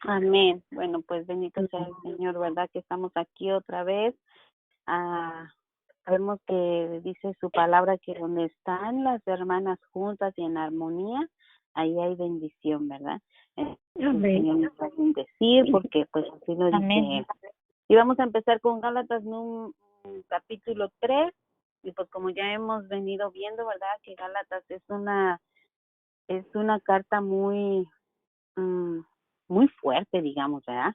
Amén. Bueno, pues bendito sea el Señor, ¿verdad? Que estamos aquí otra vez. Sabemos que dice su palabra que donde están las hermanas juntas y en armonía, ahí hay bendición, ¿verdad? El Señor nos va a bendecir porque pues así lo dice. Y vamos a empezar con Gálatas capítulo 3. Y pues como ya hemos venido viendo, ¿verdad? Que Gálatas es una carta muy fuerte, digamos, ¿verdad?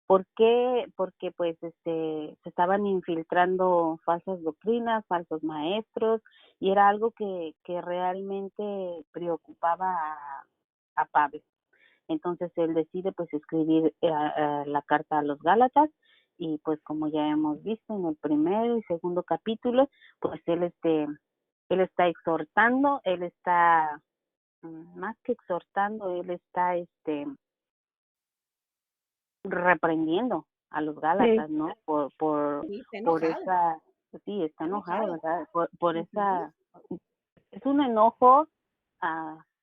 ¿Por qué? Porque pues se estaban infiltrando falsas doctrinas, falsos maestros, y era algo que realmente preocupaba a Pablo. Entonces él decide pues escribir la carta a los Gálatas, y pues como ya hemos visto en el primero y segundo capítulo, pues él está exhortando, él está más que exhortando, él está reprendiendo a los Gálatas, ¿no? Sí, está Por enojado. esa, sí, está enojado, ¿verdad? Por esa, es un enojo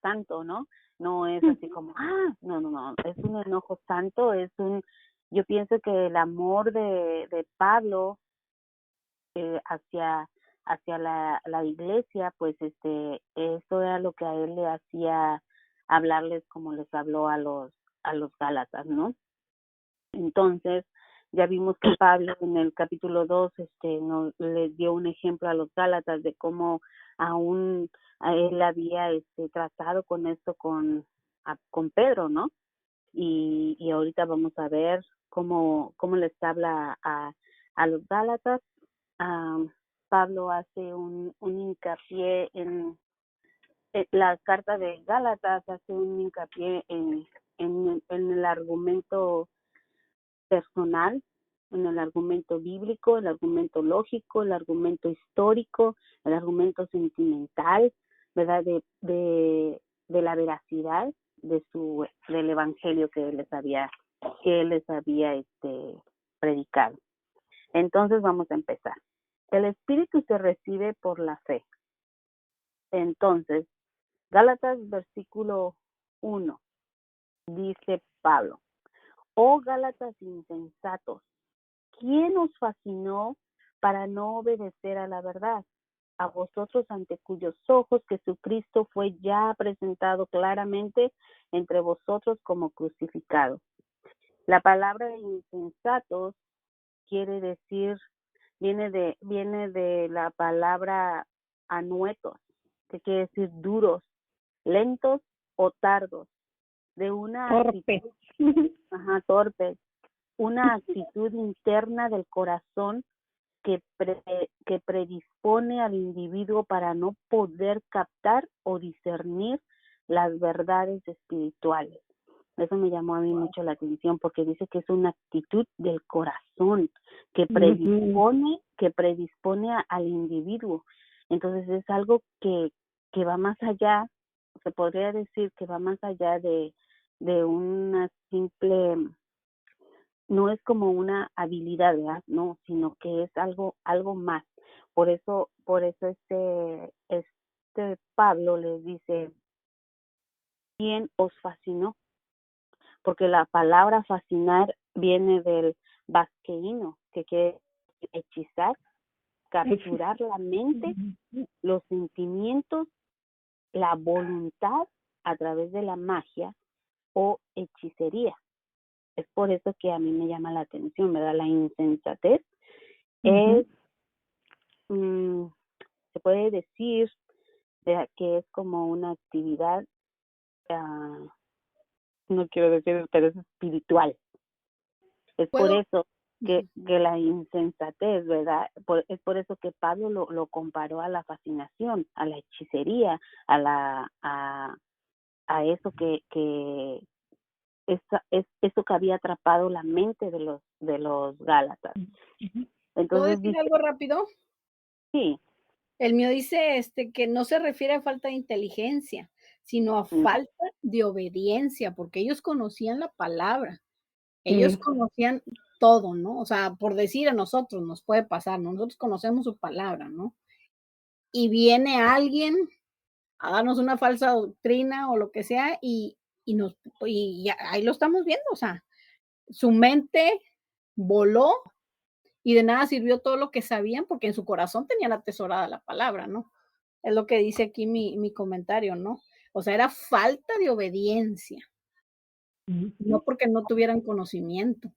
santo, ¿no? No es así como, no, es un enojo santo, yo pienso que el amor de Pablo hacia la iglesia, pues eso era lo que a él le hacía hablarles como les habló a los Gálatas, ¿no? Entonces, ya vimos que Pablo en el capítulo 2 nos les dio un ejemplo a los Gálatas de cómo aún a él había tratado con esto con Pedro, ¿no? Y ahorita vamos a ver cómo les habla a los Gálatas. Pablo hace un hincapié en la carta de Gálatas, hace un hincapié en el argumento personal, en el argumento bíblico, el argumento lógico, el argumento histórico, el argumento sentimental, ¿verdad? De la veracidad del evangelio que él les había predicado. Entonces vamos a empezar. El espíritu se recibe por la fe. Entonces, Gálatas versículo 1, dice Pablo: oh Gálatas insensatos, ¿quién os fascinó para no obedecer a la verdad? A vosotros ante cuyos ojos Jesucristo fue ya presentado claramente entre vosotros como crucificado. La palabra insensatos quiere decir, viene de la palabra anuetos, que quiere decir duros, lentos o tardos, de una Torpe. torpe, una actitud interna del corazón que predispone al individuo para no poder captar o discernir las verdades espirituales. Eso me llamó a mí mucho la atención porque dice que es una actitud del corazón que predispone al individuo. Entonces es algo que va más allá, se podría decir que va más allá de una simple, no es como una habilidad, ¿verdad? No, sino que es algo más. Por eso Pablo les dice: ¿quién os fascinó? Porque la palabra fascinar viene del basqueíno, que quiere decir hechizar, capturar la mente, los sentimientos, la voluntad a través de la magia o hechicería. Es por eso que a mí me llama la atención, ¿verdad? La insensatez es, se puede decir que es como una actividad, no quiero decir, pero es espiritual. Es por eso que la insensatez, ¿verdad? Es por eso que Pablo lo comparó a la fascinación, a la hechicería, a eso que eso que había atrapado la mente de los Gálatas. ¿Puedo Entonces decir algo rápido? Sí. El mío dice, que no se refiere a falta de inteligencia, sino a falta de obediencia, porque ellos conocían la palabra, ellos conocían todo, ¿no? O sea, por decir a nosotros nos puede pasar, ¿no? Nosotros conocemos su palabra, ¿no? Y viene alguien a darnos una falsa doctrina o lo que sea, y y ahí lo estamos viendo, o sea, su mente voló y de nada sirvió todo lo que sabían, porque en su corazón tenían atesorada la palabra, ¿no? Es lo que dice aquí mi comentario, ¿no? O sea, era falta de obediencia, no Ujú. porque no tuvieran conocimiento.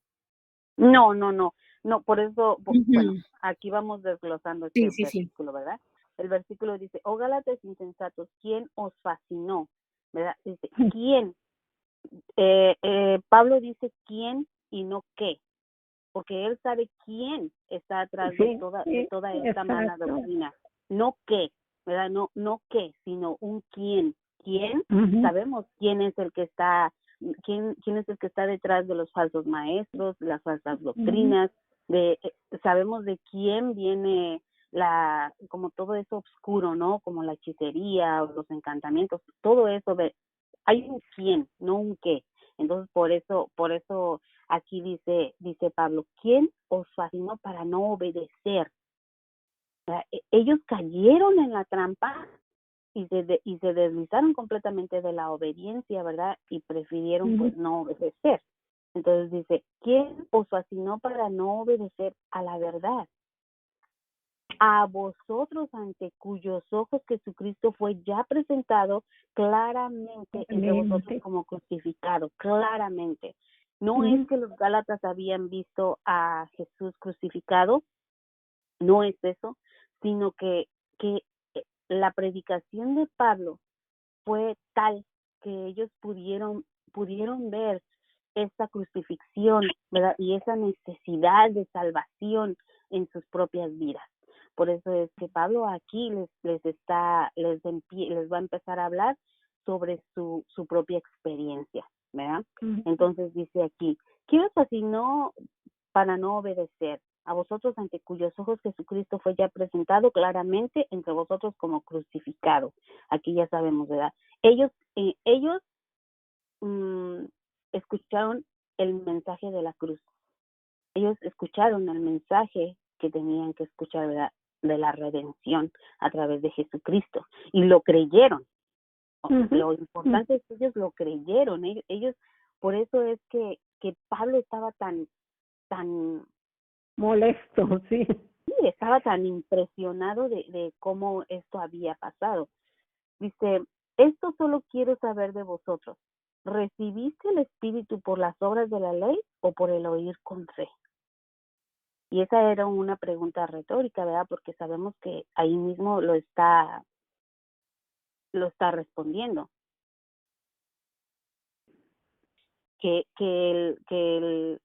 No, no, no, no, por eso, bueno, Ujú. aquí vamos desglosando Sí, este sí, sí. versículo, ¿verdad? El versículo dice, oh Gálatas insensatos, ¿quién os fascinó? ¿Verdad? Dice, ¿quién? Pablo dice quién y no qué, porque él sabe quién está atrás de Sí, de sí, toda esta mala exacto. doctrina. No qué, ¿verdad? No, no qué, sino un quién. ¿Quién? Ujú, Sabemos quién es el que está, quién es el que está detrás de los falsos maestros, las falsas ujú, doctrinas, sabemos de quién viene como todo eso oscuro, ¿no? Como la hechicería o los encantamientos, todo eso hay un quién, no un qué. Entonces, por eso aquí dice Pablo, ¿quién os fascinó para no obedecer? O sea, ellos cayeron en la trampa y se deslizaron completamente de la obediencia, ¿verdad? Y prefirieron ujú. pues no obedecer. Entonces dice, ¿quién os fascinó para no obedecer a la verdad? A vosotros ante cuyos ojos Jesucristo fue ya presentado claramente entre vosotros Claramente. como crucificado, claramente. No es Ujú, que los Gálatas habían visto a Jesús crucificado, no es eso, sino que la predicación de Pablo fue tal que ellos pudieron ver esta crucifixión, ¿verdad? Y esa necesidad de salvación en sus propias vidas. Por eso es que Pablo aquí les va a empezar a hablar sobre su propia experiencia, ¿verdad? ujú. Entonces dice aquí, ¿quién os fascinó para no obedecer? A vosotros ante cuyos ojos Jesucristo fue ya presentado claramente entre vosotros como crucificado. Aquí ya sabemos, ¿verdad? Ellos escucharon el mensaje de la cruz. Ellos escucharon el mensaje que tenían que escuchar, ¿verdad? De la redención a través de Jesucristo y lo creyeron. Ujú, Lo importante es que ellos lo creyeron. Ellos por eso es que Pablo estaba tan, molesto, sí. sí, estaba tan impresionado de cómo esto había pasado. Dice, esto solo quiero saber de vosotros. ¿Recibiste el Espíritu por las obras de la ley o por el oír con fe? Y esa era una pregunta retórica, ¿verdad? Porque sabemos que ahí mismo lo está respondiendo. Que el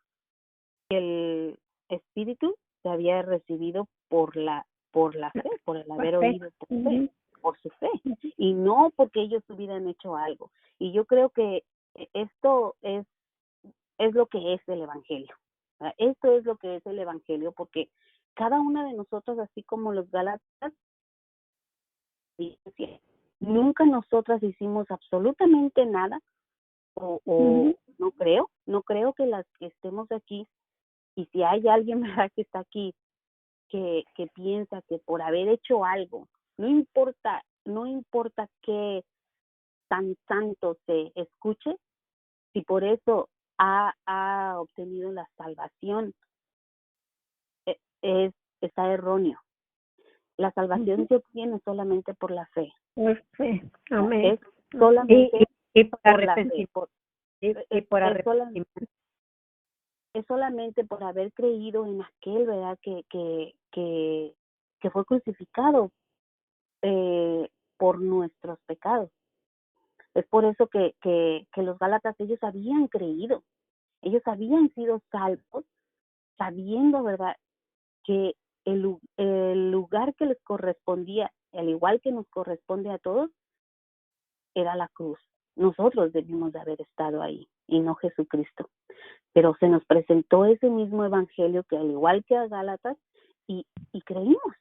Espíritu se había recibido por la fe, por el haber Fe. oído por fe, Ujú, por su fe, ujú, y no porque ellos hubieran hecho algo. Y yo creo que esto es lo que es el Evangelio. ¿Verdad? Esto es lo que es el Evangelio, porque cada una de nosotros, así como los Gálatas, nunca nosotras hicimos absolutamente nada, ujú. o no creo que las que estemos aquí, y si hay alguien ¿verdad? Que está aquí que piensa que por haber hecho algo, no importa qué tan santo se escuche, si por eso ha obtenido la salvación, es, está erróneo. La salvación Ujú. se obtiene solamente por la fe, Por fe. ¿no? Amén. Es Y, solamente y por por la fe, arrepentimiento. Y por es, arrepentimiento. es solamente por haber creído en aquel, ¿verdad? Que fue crucificado por nuestros pecados. Es por eso que los Gálatas, ellos habían creído, ellos habían sido salvos, sabiendo, ¿verdad?, que el lugar que les correspondía, al igual que nos corresponde a todos, era la cruz. Nosotros debimos de haber estado ahí y no Jesucristo. Pero se nos presentó ese mismo evangelio que al igual que a Gálatas y creímos.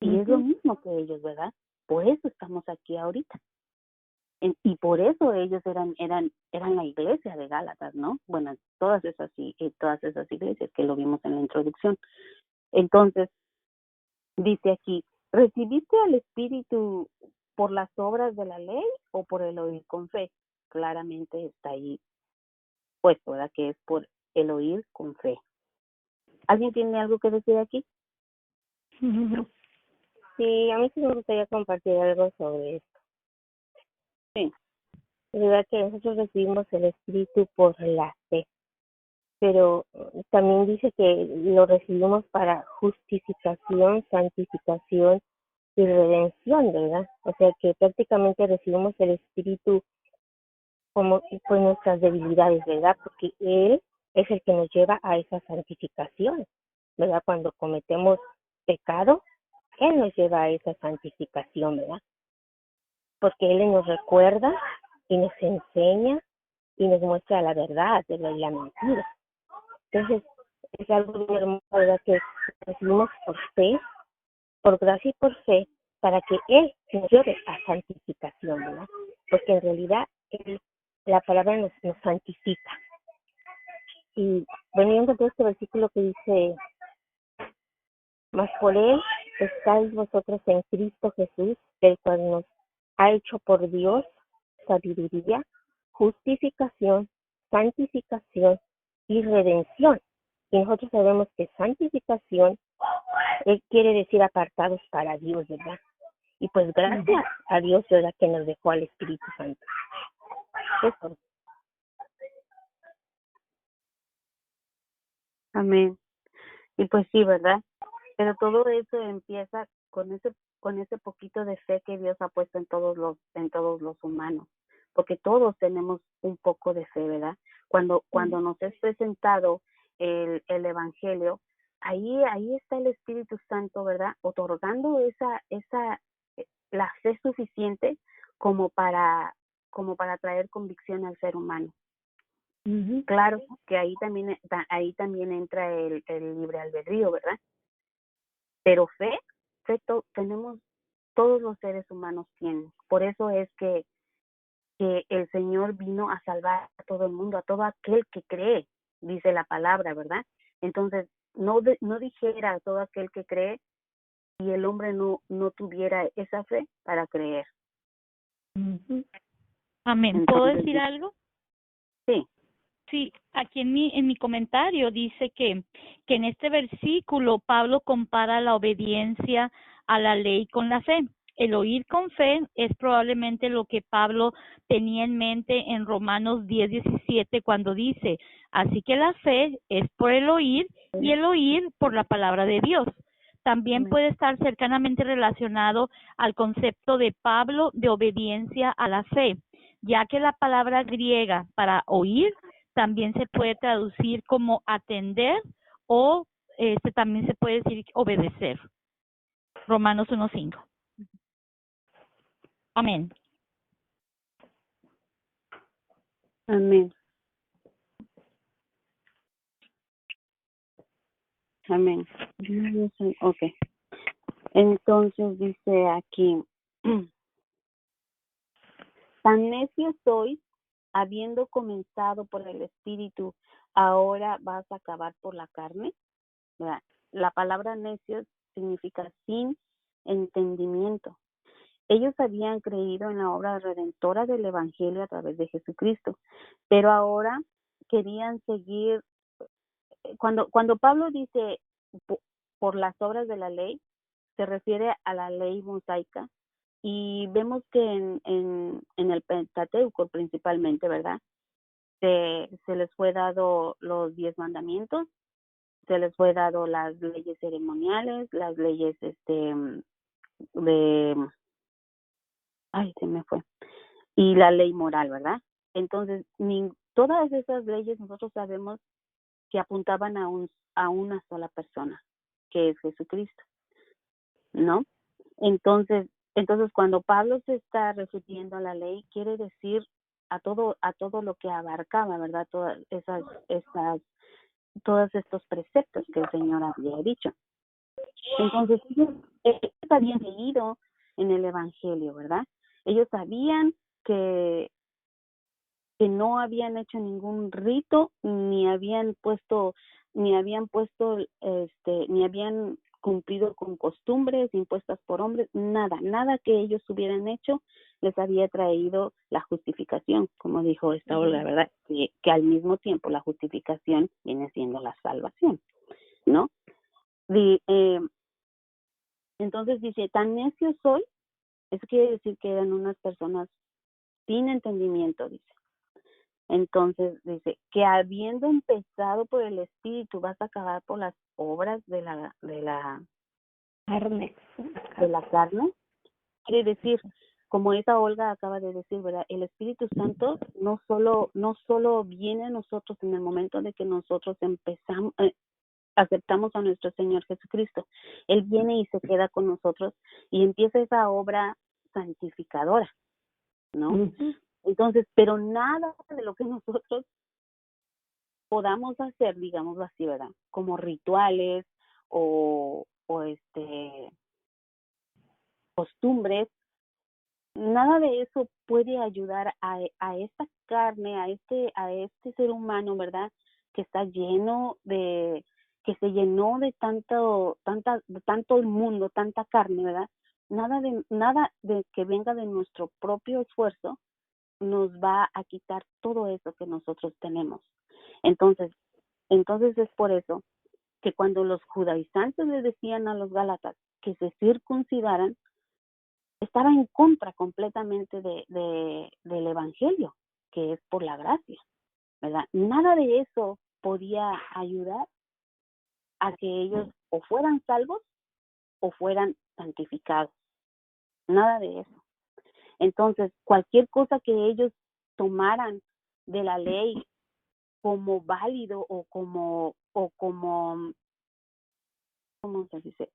Y es lo Ujú. mismo que ellos, ¿verdad? Por eso estamos aquí ahorita. Y por eso ellos eran la iglesia de Gálatas, ¿no? Bueno, todas esas iglesias que lo vimos en la introducción. Entonces, dice aquí, ¿recibiste al Espíritu por las obras de la ley o por el oír con fe? claramente está ahí puesto, ¿verdad? Que es por el oír con fe. ¿Alguien tiene algo que decir aquí? Sí, a mí sí me gustaría compartir algo sobre esto. Sí. Es verdad que nosotros recibimos el Espíritu por la fe, pero también dice que lo recibimos para justificación, santificación y redención, ¿verdad? O sea que prácticamente recibimos el Espíritu como pues nuestras debilidades, ¿verdad? Porque Él es el que nos lleva a esa santificación, ¿verdad? Cuando cometemos pecado, Él nos lleva a esa santificación, ¿verdad? Porque Él nos recuerda y nos enseña y nos muestra la verdad de la mentira. Entonces, es algo muy hermoso, ¿verdad? Que recibimos por fe, por gracia y por fe, para que Él nos lleve a santificación, ¿verdad? Porque en realidad la palabra nos santifica. Y bueno, yo encontré este versículo que dice, mas por Él estáis vosotros en Cristo Jesús, el cual nos ha hecho por Dios sabiduría, justificación, santificación y redención. Y nosotros sabemos que santificación quiere decir apartados para Dios, ¿verdad? Y pues gracias a Dios, ¿verdad? Que nos dejó al Espíritu Santo. Eso. Amén. Y pues sí, ¿verdad? Pero todo eso empieza con ese poquito de fe que Dios ha puesto en todos los humanos, porque todos tenemos un poco de fe, ¿verdad? Cuando nos es presentado el evangelio, ahí está el Espíritu Santo, ¿verdad? Otorgando la fe suficiente como para traer convicción al ser humano. Claro que ahí también entra el libre albedrío, ¿verdad? Pero fe tenemos, todos los seres humanos tienen. Por eso es que el Señor vino a salvar a todo el mundo, a todo aquel que cree, dice la palabra, ¿verdad? Entonces, no dijera a todo aquel que cree y el hombre no tuviera esa fe para creer. Amén. ¿Puedo Entonces, decir algo? Sí. Sí, aquí en mi comentario dice que en este versículo Pablo compara la obediencia a la ley con la fe. El oír con fe es probablemente lo que Pablo tenía en mente en Romanos 10:17 cuando dice, así que la fe es por el oír y el oír por la palabra de Dios. También puede estar cercanamente relacionado al concepto de Pablo de obediencia a la fe, ya que la palabra griega para oír también se puede traducir como atender o también se puede decir obedecer. Romanos 1:5. Amén. Amén. Amén. Ok. Entonces dice aquí, tan necios sois, habiendo comenzado por el Espíritu, ahora vas a acabar por la carne. ¿Verdad? La palabra necios significa sin entendimiento. Ellos habían creído en la obra redentora del Evangelio a través de Jesucristo, pero ahora querían seguir. Cuando Pablo dice por las obras de la ley, se refiere a la ley mosaica, y vemos que en el Pentateuco principalmente, ¿verdad? Se les fue dado los 10 mandamientos, se les fue dado las leyes ceremoniales, las leyes se me fue, y la ley moral, ¿verdad? Entonces, todas esas leyes nosotros sabemos que apuntaban a una sola persona, que es Jesucristo, ¿no? Entonces cuando Pablo se está refiriendo a la ley, quiere decir a todo lo que abarcaba, ¿verdad? Todos estos preceptos que el Señor había dicho. Entonces ellos habían leído en el Evangelio, ¿verdad? Ellos sabían que no habían hecho ningún rito, ni habían cumplido con costumbres impuestas por hombres, nada que ellos hubieran hecho les había traído la justificación, como dijo esta Olga, ¿verdad? Que al mismo tiempo la justificación viene siendo la salvación, ¿no? Entonces dice, tan necio soy, eso quiere decir que eran unas personas sin entendimiento, dice. Entonces dice, que habiendo empezado por el Espíritu, vas a acabar por las obras de la Carne. carne. Quiere decir, como esa Olga acaba de decir, ¿verdad? El Espíritu Santo no solo viene a nosotros en el momento de que nosotros aceptamos a nuestro Señor Jesucristo. Él viene y se queda con nosotros y empieza esa obra santificadora, ¿no? Ujú. Entonces, pero nada de lo que nosotros podamos hacer, digámoslo así, ¿verdad? Como rituales o costumbres, nada de eso puede ayudar a esta carne, a este ser humano, ¿verdad? Que está que se llenó de tanto el mundo, tanta carne, ¿verdad? Nada de que venga de nuestro propio esfuerzo nos va a quitar todo eso que nosotros tenemos. Entonces es por eso que cuando los judaizantes le decían a los gálatas que se circuncidaran, estaba en contra completamente del evangelio, que es por la gracia, ¿verdad? Nada de eso podía ayudar a que ellos o fueran salvos o fueran santificados. Nada de eso. Entonces, cualquier cosa que ellos tomaran de la ley como válido o como ¿cómo se dice?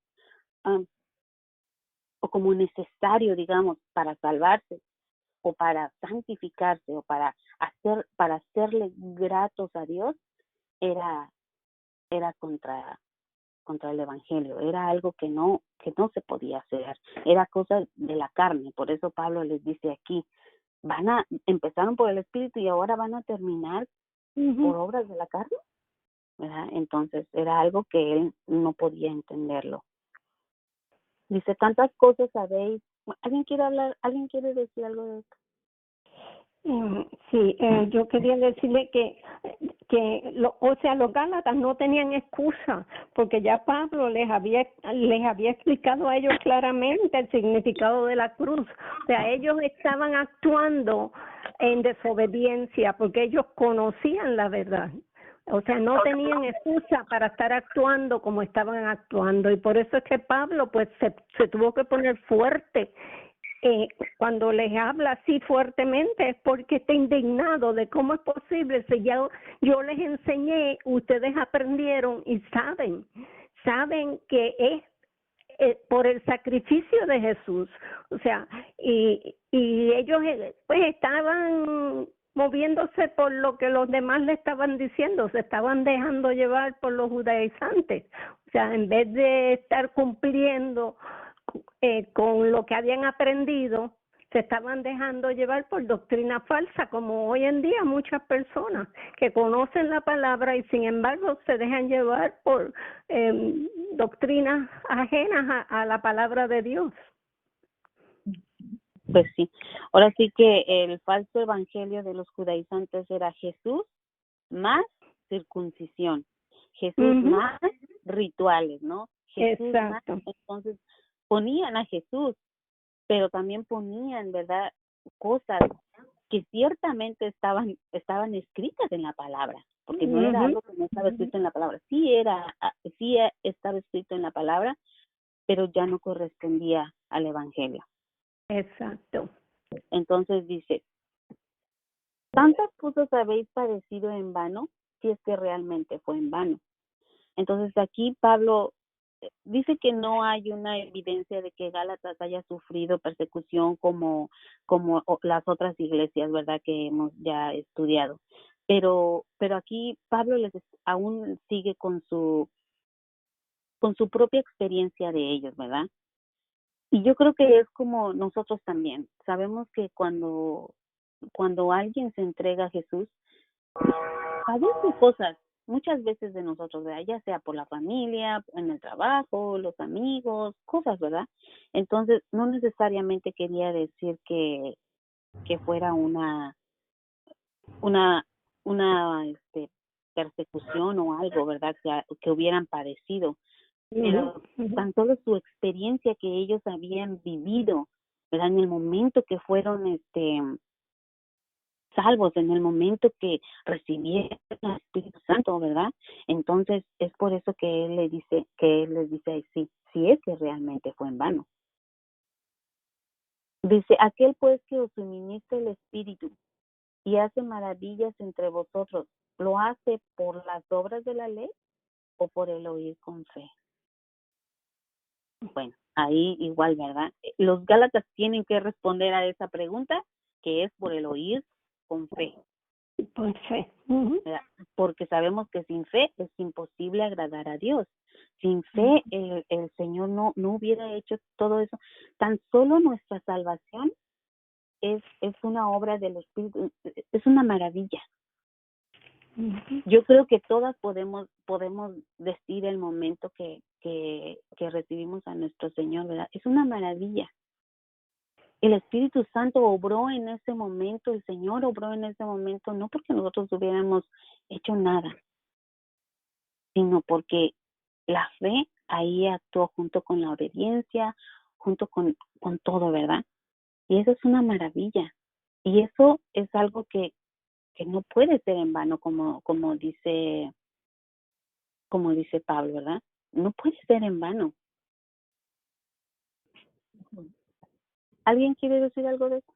O como necesario, digamos, para salvarse o para santificarse o para hacerle gratos a Dios, era contra el evangelio, era algo que no se podía hacer, era cosa de la carne. Por eso Pablo les dice aquí, empezaron por el Espíritu y ahora van a terminar por obras de la carne, ¿verdad? Entonces era algo que él no podía entenderlo. Dice, tantas cosas sabéis. ¿Alguien quiere decir algo de esto? Sí, yo quería decirle los gálatas no tenían excusa, porque ya Pablo les había explicado a ellos claramente el significado de la cruz. O sea, ellos estaban actuando en desobediencia porque ellos conocían la verdad. O sea, no tenían excusa para estar actuando como estaban actuando, y por eso es que Pablo pues se tuvo que poner fuerte. Cuando les habla así fuertemente es porque está indignado de cómo es posible, si yo les enseñé, ustedes aprendieron y saben que es por el sacrificio de Jesús. O sea, y ellos pues estaban moviéndose por lo que los demás le estaban diciendo, se estaban dejando llevar por los judaizantes. O sea, en vez de estar cumpliendo con lo que habían aprendido, se estaban dejando llevar por doctrina falsa, como hoy en día muchas personas que conocen la palabra y sin embargo se dejan llevar por doctrinas ajenas a la palabra de Dios. Pues sí. Ahora sí que el falso evangelio de los judaizantes era Jesús más circuncisión, Jesús más rituales, ¿no? Jesús Exacto. Más, entonces ponían a Jesús, pero también ponían, ¿verdad?, cosas que ciertamente estaban escritas en la palabra, porque no era algo que no estaba escrito en la palabra. Sí estaba escrito en la palabra, pero ya no correspondía al evangelio. Exacto. Entonces dice, ¿tantas cosas habéis padecido en vano? Si es que realmente fue en vano. Entonces aquí Pablo dice que no hay una evidencia de que Gálatas haya sufrido persecución como las otras iglesias, ¿verdad?, que hemos ya estudiado. Pero aquí Pablo aún sigue con su propia experiencia de ellos, ¿verdad? Y yo creo que es como nosotros también. Sabemos que cuando alguien se entrega a Jesús, padece cosas muchas veces de nosotros, ¿verdad? Ya sea por la familia, en el trabajo, los amigos, cosas, ¿verdad? Entonces, no necesariamente quería decir que fuera una persecución o algo, ¿verdad? Que hubieran padecido, pero tan solo su experiencia que ellos habían vivido, ¿verdad? En el momento que fueron salvos, en el momento que recibieron el Espíritu Santo, ¿verdad? Entonces es por eso que él les dice sí, si es que realmente fue en vano. Dice, aquel pues que os suministra el Espíritu y hace maravillas entre vosotros, ¿lo hace por las obras de la ley o por el oír con fe? Bueno, ahí igual, ¿verdad? Los Gálatas tienen que responder a esa pregunta, que es por el oír con fe. Por fe. ¿Verdad? Porque sabemos que sin fe es imposible agradar a Dios. Sin fe el Señor no hubiera hecho todo eso. Tan solo nuestra salvación es una obra del Espíritu, es una maravilla. Yo creo que todas podemos decir el momento que recibimos a nuestro Señor, ¿verdad? Es una maravilla. El Espíritu Santo obró en ese momento, el Señor obró en ese momento, no porque nosotros hubiéramos hecho nada, sino porque la fe ahí actuó junto con la obediencia, junto con todo, ¿verdad? Y eso es una maravilla. Y eso es algo que no puede ser en vano, como dice Pablo, ¿verdad? No puede ser en vano. ¿Alguien quiere decir algo de eso?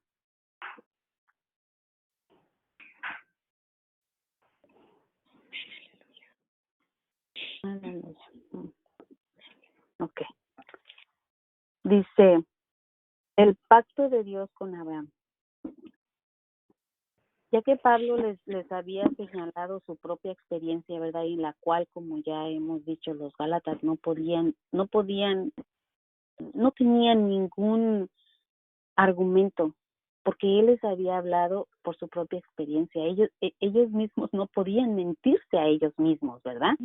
Ok. Dice, el pacto de Dios con Abraham. Ya que Pablo les había señalado su propia experiencia, ¿verdad? Y la cual, como ya hemos dicho, los Gálatas no tenían ningún argumento, porque él les había hablado por su propia experiencia. Ellos mismos no podían mentirse a ellos mismos, ¿verdad?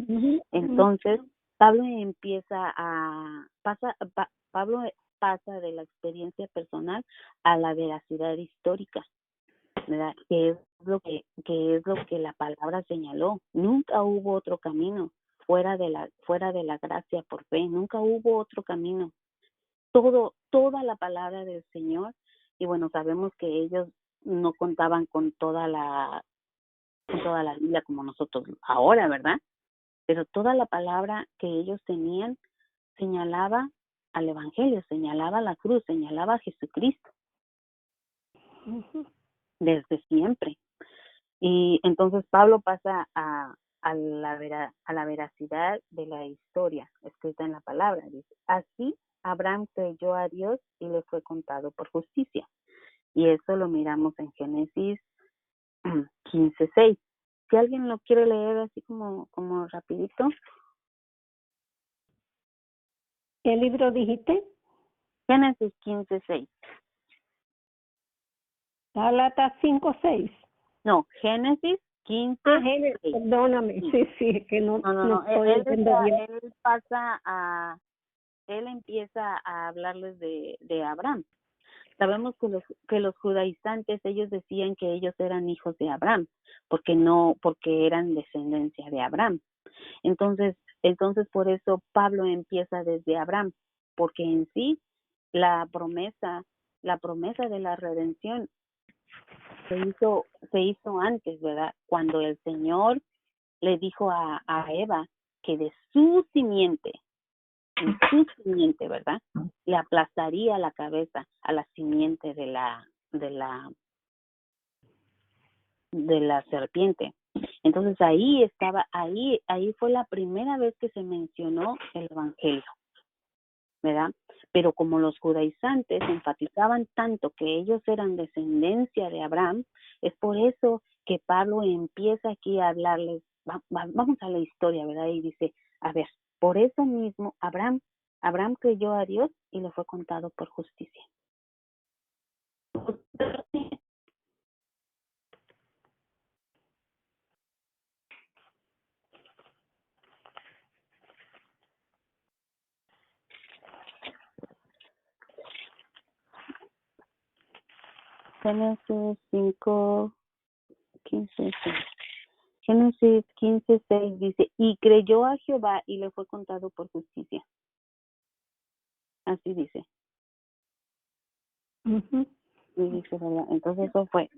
Entonces, Pablo pasa de la experiencia personal a la veracidad histórica, ¿verdad? Que es lo que la palabra señaló. Nunca hubo otro camino fuera de la gracia por fe. Nunca hubo otro camino. Toda la palabra del Señor, y bueno, sabemos que ellos no contaban con toda la Biblia como nosotros ahora, ¿verdad? Pero toda la palabra que ellos tenían señalaba al Evangelio, señalaba la cruz, señalaba a Jesucristo. Desde siempre. Y entonces Pablo pasa a la veracidad de la historia escrita en la palabra. Dice, así Abraham creyó a Dios y le fue contado por justicia. Y eso lo miramos en Génesis 15:6. Si alguien lo quiere leer así como rapidito. ¿Qué libro dijiste? Génesis 15:6. Gálatas 5:6. No, Génesis 15:6. Perdóname, sí, que no estoy entendiendo bien. Él empieza a hablarles de Abraham. Sabemos que los judaizantes, ellos decían que ellos eran hijos de Abraham, porque eran descendencia de Abraham. Entonces por eso Pablo empieza desde Abraham, porque en sí la promesa de la redención se hizo antes, ¿verdad? Cuando el Señor le dijo a Eva que de su simiente, ¿verdad? Le aplastaría la cabeza a la simiente de la serpiente. Entonces ahí fue la primera vez que se mencionó el Evangelio, ¿verdad? Pero como los judaizantes enfatizaban tanto que ellos eran descendencia de Abraham, es por eso que Pablo empieza aquí a hablarles, vamos a la historia, ¿verdad? Y dice, a ver, por eso mismo Abraham creyó a Dios y le fue contado por justicia. Génesis 5:15. Génesis 15:6 dice, y creyó a Jehová y le fue contado por justicia. Así dice. Ujú. Y dice, ¿verdad? Entonces eso fue.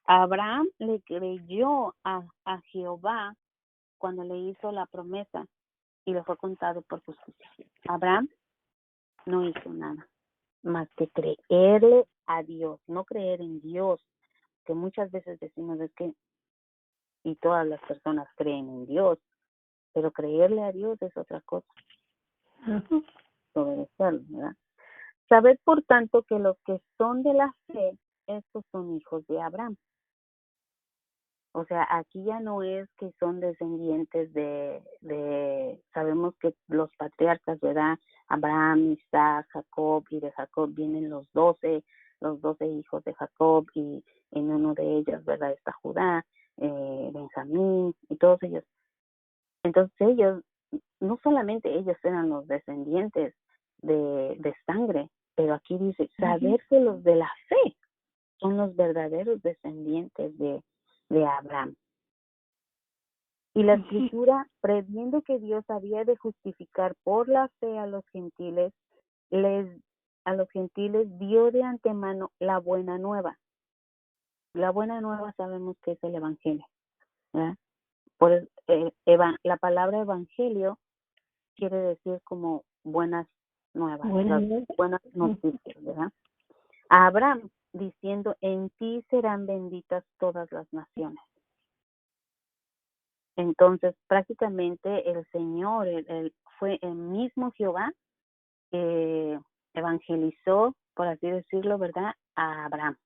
Abraham le creyó a Jehová cuando le hizo la promesa y le fue contado por justicia. Abraham no hizo nada más que creerle a Dios, no creer en Dios, que muchas veces decimos es que, y todas las personas creen en Dios, pero creerle a Dios es otra cosa, Ujú. obedecerlo, ¿verdad? Saber, por tanto, que los que son de la fe, estos son hijos de Abraham. O sea, aquí ya no es que son descendientes sabemos que los patriarcas, ¿verdad? Abraham, Isaac, Jacob, y de Jacob vienen los 12 hijos de Jacob, y en uno de ellos, ¿verdad? Está Judá, Benjamín, y todos ellos. Entonces ellos, no solamente ellos eran los descendientes de sangre, pero aquí dice, saber que los de la fe son los verdaderos descendientes de Abraham. Y la escritura, previendo que Dios había de justificar por la fe a los gentiles, dio de antemano la buena nueva. La buena nueva sabemos que es el evangelio, ¿verdad? La palabra evangelio quiere decir como buenas nuevas, buenas noticias, ¿verdad? A Abraham diciendo, en ti serán benditas todas las naciones. Entonces, prácticamente el Señor, fue el mismo Jehová que evangelizó, por así decirlo, ¿verdad?, a Abraham.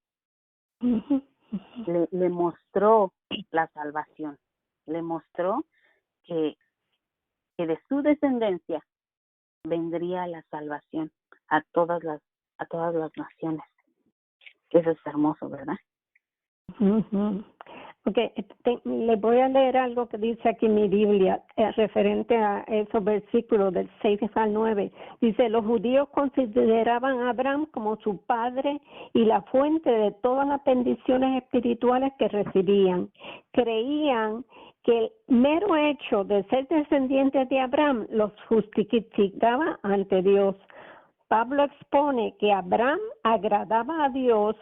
Le mostró la salvación, le mostró que de su descendencia vendría la salvación a todas las naciones. Eso es hermoso, ¿verdad? Okay, le voy a leer algo que dice aquí en mi Biblia referente a esos versículos del 6 al 9. Dice, los judíos consideraban a Abraham como su padre y la fuente de todas las bendiciones espirituales que recibían. Creían que el mero hecho de ser descendientes de Abraham los justificaba ante Dios. Pablo expone que Abraham agradaba a Dios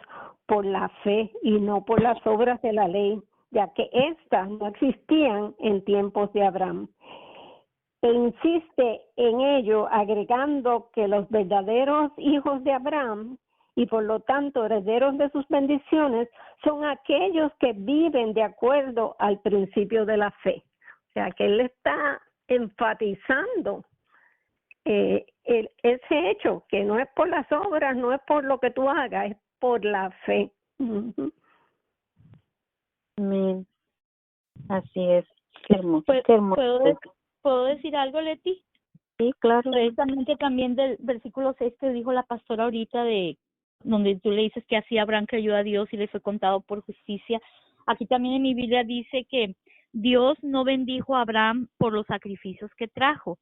por la fe y no por las obras de la ley, ya que éstas no existían en tiempos de Abraham. E insiste en ello agregando que los verdaderos hijos de Abraham y por lo tanto herederos de sus bendiciones son aquellos que viven de acuerdo al principio de la fe. O sea que él está enfatizando ese hecho, que no es por las obras, no es por lo que tú hagas, es por la fe. Amén. Así es. Qué hermoso. Qué hermoso. ¿Puedo decir algo, Leti? Sí, claro. Precisamente también del versículo 6 que dijo la pastora ahorita, de donde tú le dices que así Abraham creyó a Dios y le fue contado por justicia. Aquí también en mi Biblia dice que Dios no bendijo a Abraham por los sacrificios que trajo.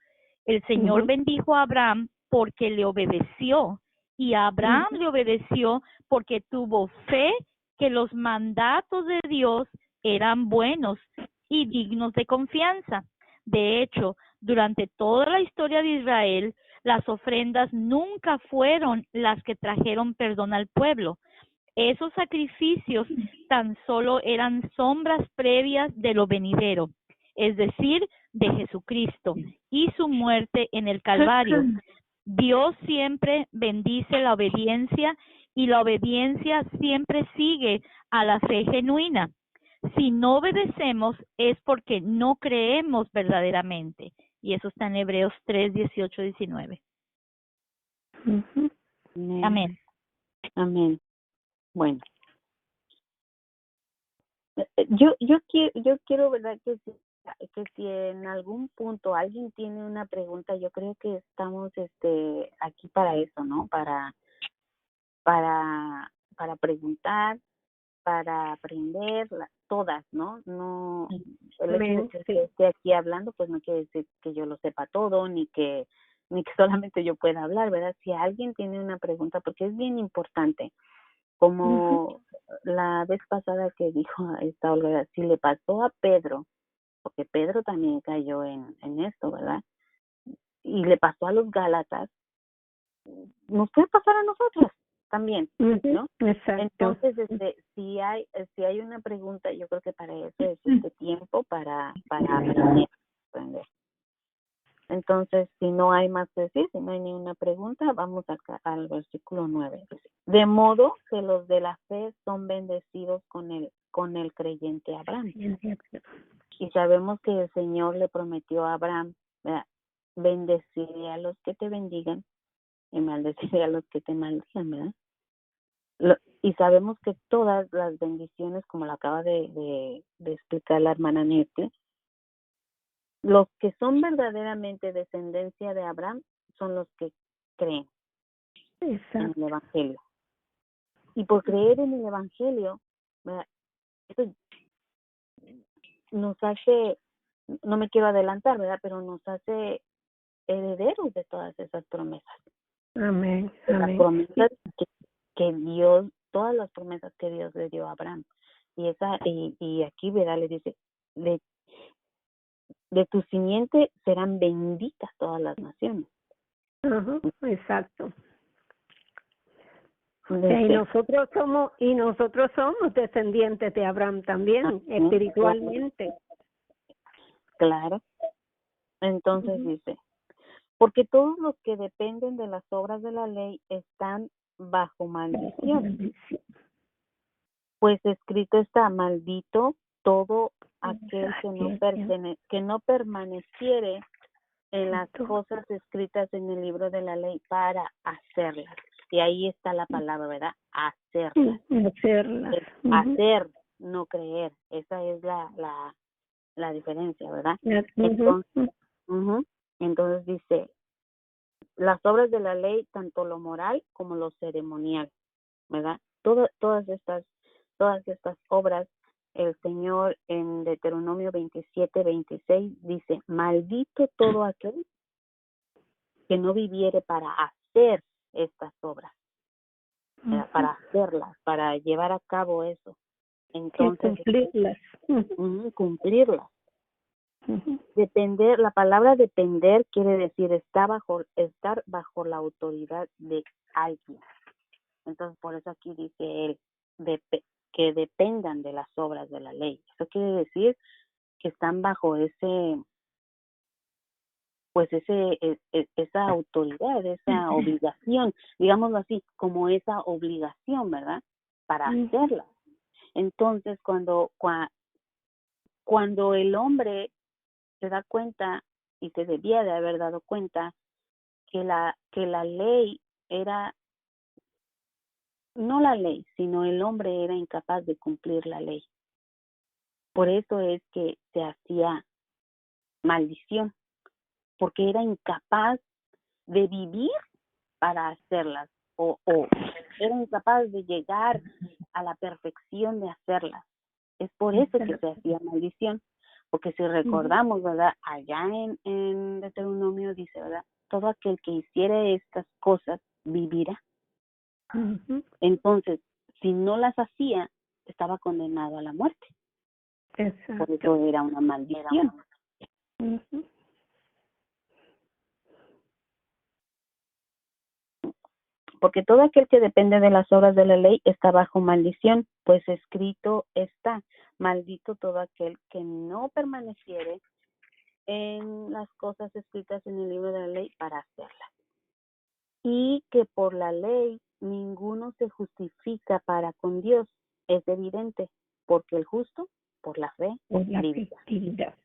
El Señor bendijo a Abraham porque le obedeció, y Abraham le obedeció porque tuvo fe que los mandatos de Dios eran buenos y dignos de confianza. De hecho, durante toda la historia de Israel, las ofrendas nunca fueron las que trajeron perdón al pueblo. Esos sacrificios tan solo eran sombras previas de lo venidero, es decir, de Jesucristo y su muerte en el Calvario. Dios siempre bendice la obediencia, y la obediencia siempre sigue a la fe genuina. Si no obedecemos es porque no creemos verdaderamente. Y eso está en Hebreos 3, 18, 19. Amén. Amén. Bueno. Yo quiero, ¿verdad?, que si en algún punto alguien tiene una pregunta, yo creo que estamos aquí para eso, ¿no? Para preguntar, para aprender, todas, ¿no? No, el hecho de que esté aquí hablando, pues no quiere decir que yo lo sepa todo, ni que solamente yo pueda hablar, ¿verdad? Si alguien tiene una pregunta, porque es bien importante. como la vez pasada que dijo esta Olga, si le pasó a Pedro, porque Pedro también cayó en esto, ¿verdad? Y le pasó a los Gálatas, nos puede pasar a nosotros también, ¿no? Exacto. Entonces, si hay una pregunta, yo creo que para eso es este tiempo para aprender. Entonces, si no hay más que decir, si no hay ninguna pregunta, vamos al versículo 9. De modo que los de la fe son bendecidos con el creyente Abraham. Y sabemos que el Señor le prometió a Abraham, ¿verdad? Bendeciré a los que te bendigan y maldeciré a los que te maldigan, ¿verdad? Y sabemos que todas las bendiciones, como lo acaba de explicar la hermana Nete, los que son verdaderamente descendencia de Abraham son los que creen en el Evangelio. Y por creer en el Evangelio, ¿verdad? Eso nos hace, no me quiero adelantar, ¿verdad? Pero nos hace herederos de todas esas promesas. Amén. Las promesas que Dios, todas las promesas que Dios le dio a Abraham. Y aquí, ¿verdad? Le dice, de tu simiente serán benditas todas las naciones. Exacto. Y nosotros somos descendientes de Abraham también, espiritualmente. Claro. Entonces dice, porque todos los que dependen de las obras de la ley están bajo maldición. Pues escrito está, maldito todo aquel que no permaneciere en las cosas escritas en el libro de la ley para hacerlas. Y ahí está la palabra, ¿verdad? Hacerlas. Hacer, no creer. Esa es la diferencia, ¿verdad? Entonces dice, las obras de la ley, tanto lo moral como lo ceremonial, ¿verdad? Todas estas obras, el Señor en Deuteronomio 27:26 dice, maldito todo aquel que no viviere para hacer estas obras, para hacerlas, para llevar a cabo eso. Entonces, cumplirlas. Depender, la palabra depender quiere decir estar bajo la autoridad de alguien. Entonces, por eso aquí dice él, que dependan de las obras de la ley. Eso quiere decir que están bajo esa autoridad, esa obligación, digámoslo así, como esa obligación, ¿verdad? Para hacerla. Entonces, cuando el hombre se da cuenta, y se debía de haber dado cuenta, que la ley era, no la ley, sino el hombre era incapaz de cumplir la ley. Por eso es que se hacía maldición, porque era incapaz de vivir para hacerlas, o era incapaz de llegar a la perfección de hacerlas. Es por eso que se hacía maldición, porque si recordamos, ¿verdad? Allá en Deuteronomio dice, ¿verdad? Todo aquel que hiciere estas cosas vivirá. Entonces, si no las hacía, estaba condenado a la muerte. Por eso era una maldición. Porque todo aquel que depende de las obras de la ley está bajo maldición, pues escrito está, maldito todo aquel que no permaneciere en las cosas escritas en el libro de la ley para hacerlas. Y que por la ley ninguno se justifica para con Dios, es evidente, porque el justo por la fe vivirá.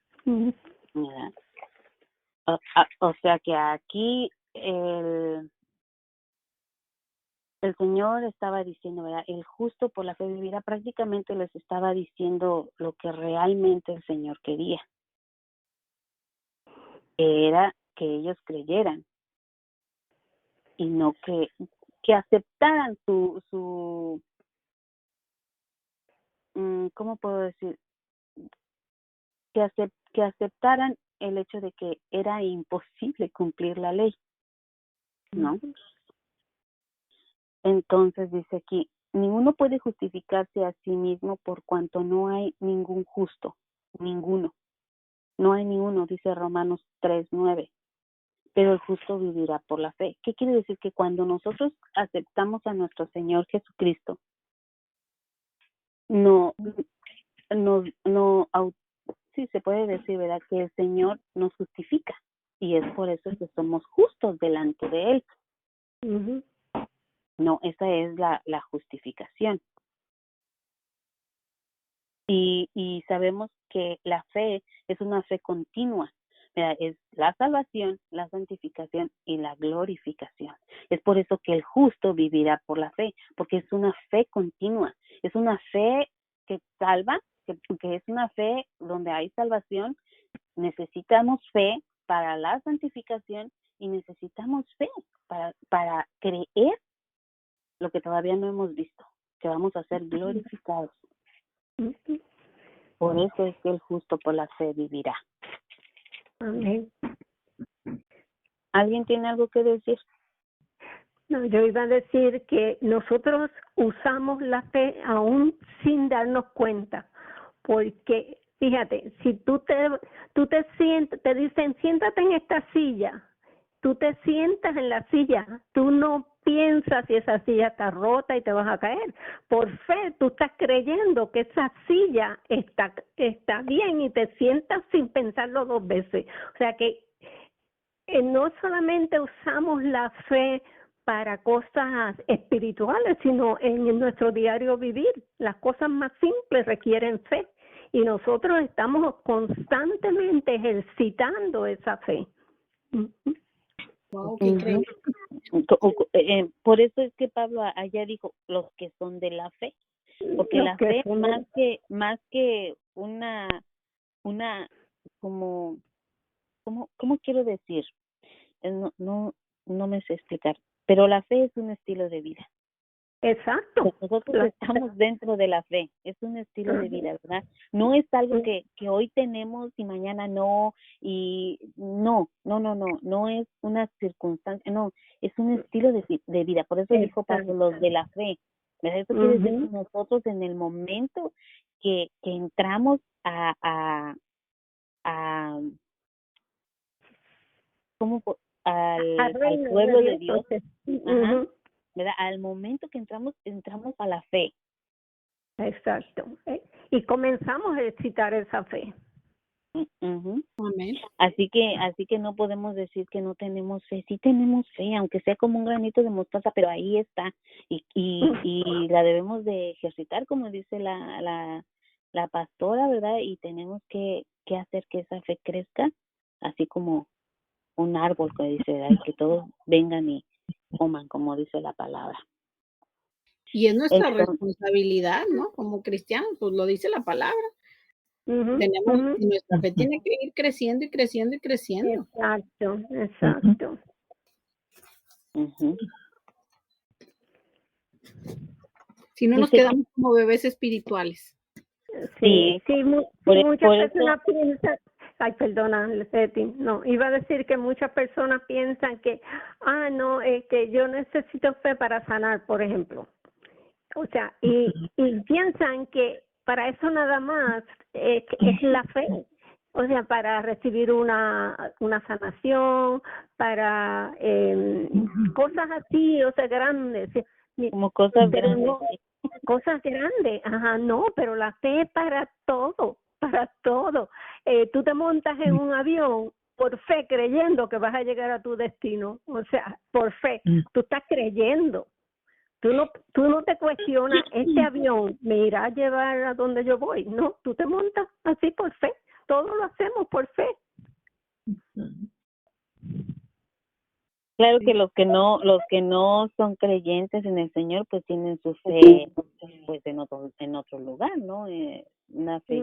O sea que aquí el Señor estaba diciendo, ¿verdad? El justo por la fe vivirá. Prácticamente les estaba diciendo lo que realmente el Señor quería. Era que ellos creyeran y no que aceptaran su ¿cómo puedo decir? Que aceptaran el hecho de que era imposible cumplir la ley, ¿no? Entonces dice aquí, ninguno puede justificarse a sí mismo por cuanto no hay ningún justo, ninguno. No hay ninguno, dice Romanos 3:9. Pero el justo vivirá por la fe. ¿Qué quiere decir? Que cuando nosotros aceptamos a nuestro Señor Jesucristo, sí se puede decir, ¿verdad? Que el Señor nos justifica y es por eso que somos justos delante de Él. Ujú. No, esa es la justificación. Y sabemos que la fe es una fe continua, ¿verdad? Es la salvación, la santificación y la glorificación. Es por eso que el justo vivirá por la fe, porque es una fe continua, es una fe que salva, que es una fe donde hay salvación. Necesitamos fe para la santificación y necesitamos fe para creer lo que todavía no hemos visto, que vamos a ser glorificados. Ujú. Por eso es que el justo por la fe vivirá. Amén. ¿Alguien tiene algo que decir? No, yo iba a decir que nosotros usamos la fe aún sin darnos cuenta, porque fíjate, si tú te sientas, te dicen siéntate en esta silla, tú te sientas en la silla, tú no piensas si esa silla está rota y te vas a caer. Por fe, tú estás creyendo que esa silla está bien y te sientas sin pensarlo dos veces. O sea que no solamente usamos la fe para cosas espirituales, sino en nuestro diario vivir. Las cosas más simples requieren fe y nosotros estamos constantemente ejercitando esa fe. Wow, qué increíble. Por eso es que Pablo allá dijo los que son de la fe, porque la fe más que una como ¿cómo quiero decir? No me sé explicar, pero la fe es un estilo de vida. Exacto. Nosotros estamos dentro de la fe, es un estilo de vida, ¿verdad? No es algo que hoy tenemos y mañana no, y no es una circunstancia, no, es un estilo de vida. Por eso dijo Pablo, los de la fe, ¿verdad? Eso quiere decir que nosotros en el momento que entramos al pueblo de Dios, ¿verdad? Al momento que entramos a la fe. Exacto. Y comenzamos a excitar esa fe. Amén. Así que no podemos decir que no tenemos fe. Sí tenemos fe, aunque sea como un granito de mostaza, pero ahí está y la debemos de ejercitar, como dice la pastora, ¿verdad? Y tenemos que hacer que esa fe crezca, así como un árbol, que dice, ¿verdad? Y que todos vengan y coman, como dice la palabra. Y es nuestra responsabilidad, ¿no? Como cristianos, pues lo dice la palabra. Nuestra fe tiene que ir creciendo y creciendo y creciendo. Exacto. Si no nos quedamos como bebés espirituales. Sí, muchas personas piensan, ay, perdona, Leti, no, iba a decir que muchas personas piensan que, no, que yo necesito fe para sanar, por ejemplo. O sea, y piensan que para eso nada más es la fe. O sea, para recibir una sanación, para cosas así, o sea, grandes. Como cosas grandes. No, cosas grandes, no, pero la fe es para todo, para todo. Tú te montas en un avión por fe, creyendo que vas a llegar a tu destino. O sea, por fe, tú estás creyendo. Tú no te cuestionas, este avión me irá a llevar a donde yo voy. No, tú te montas así por fe. Todo lo hacemos por fe. Claro que los que no son creyentes en el Señor, pues tienen su fe pues en otro lugar, ¿no? Una fe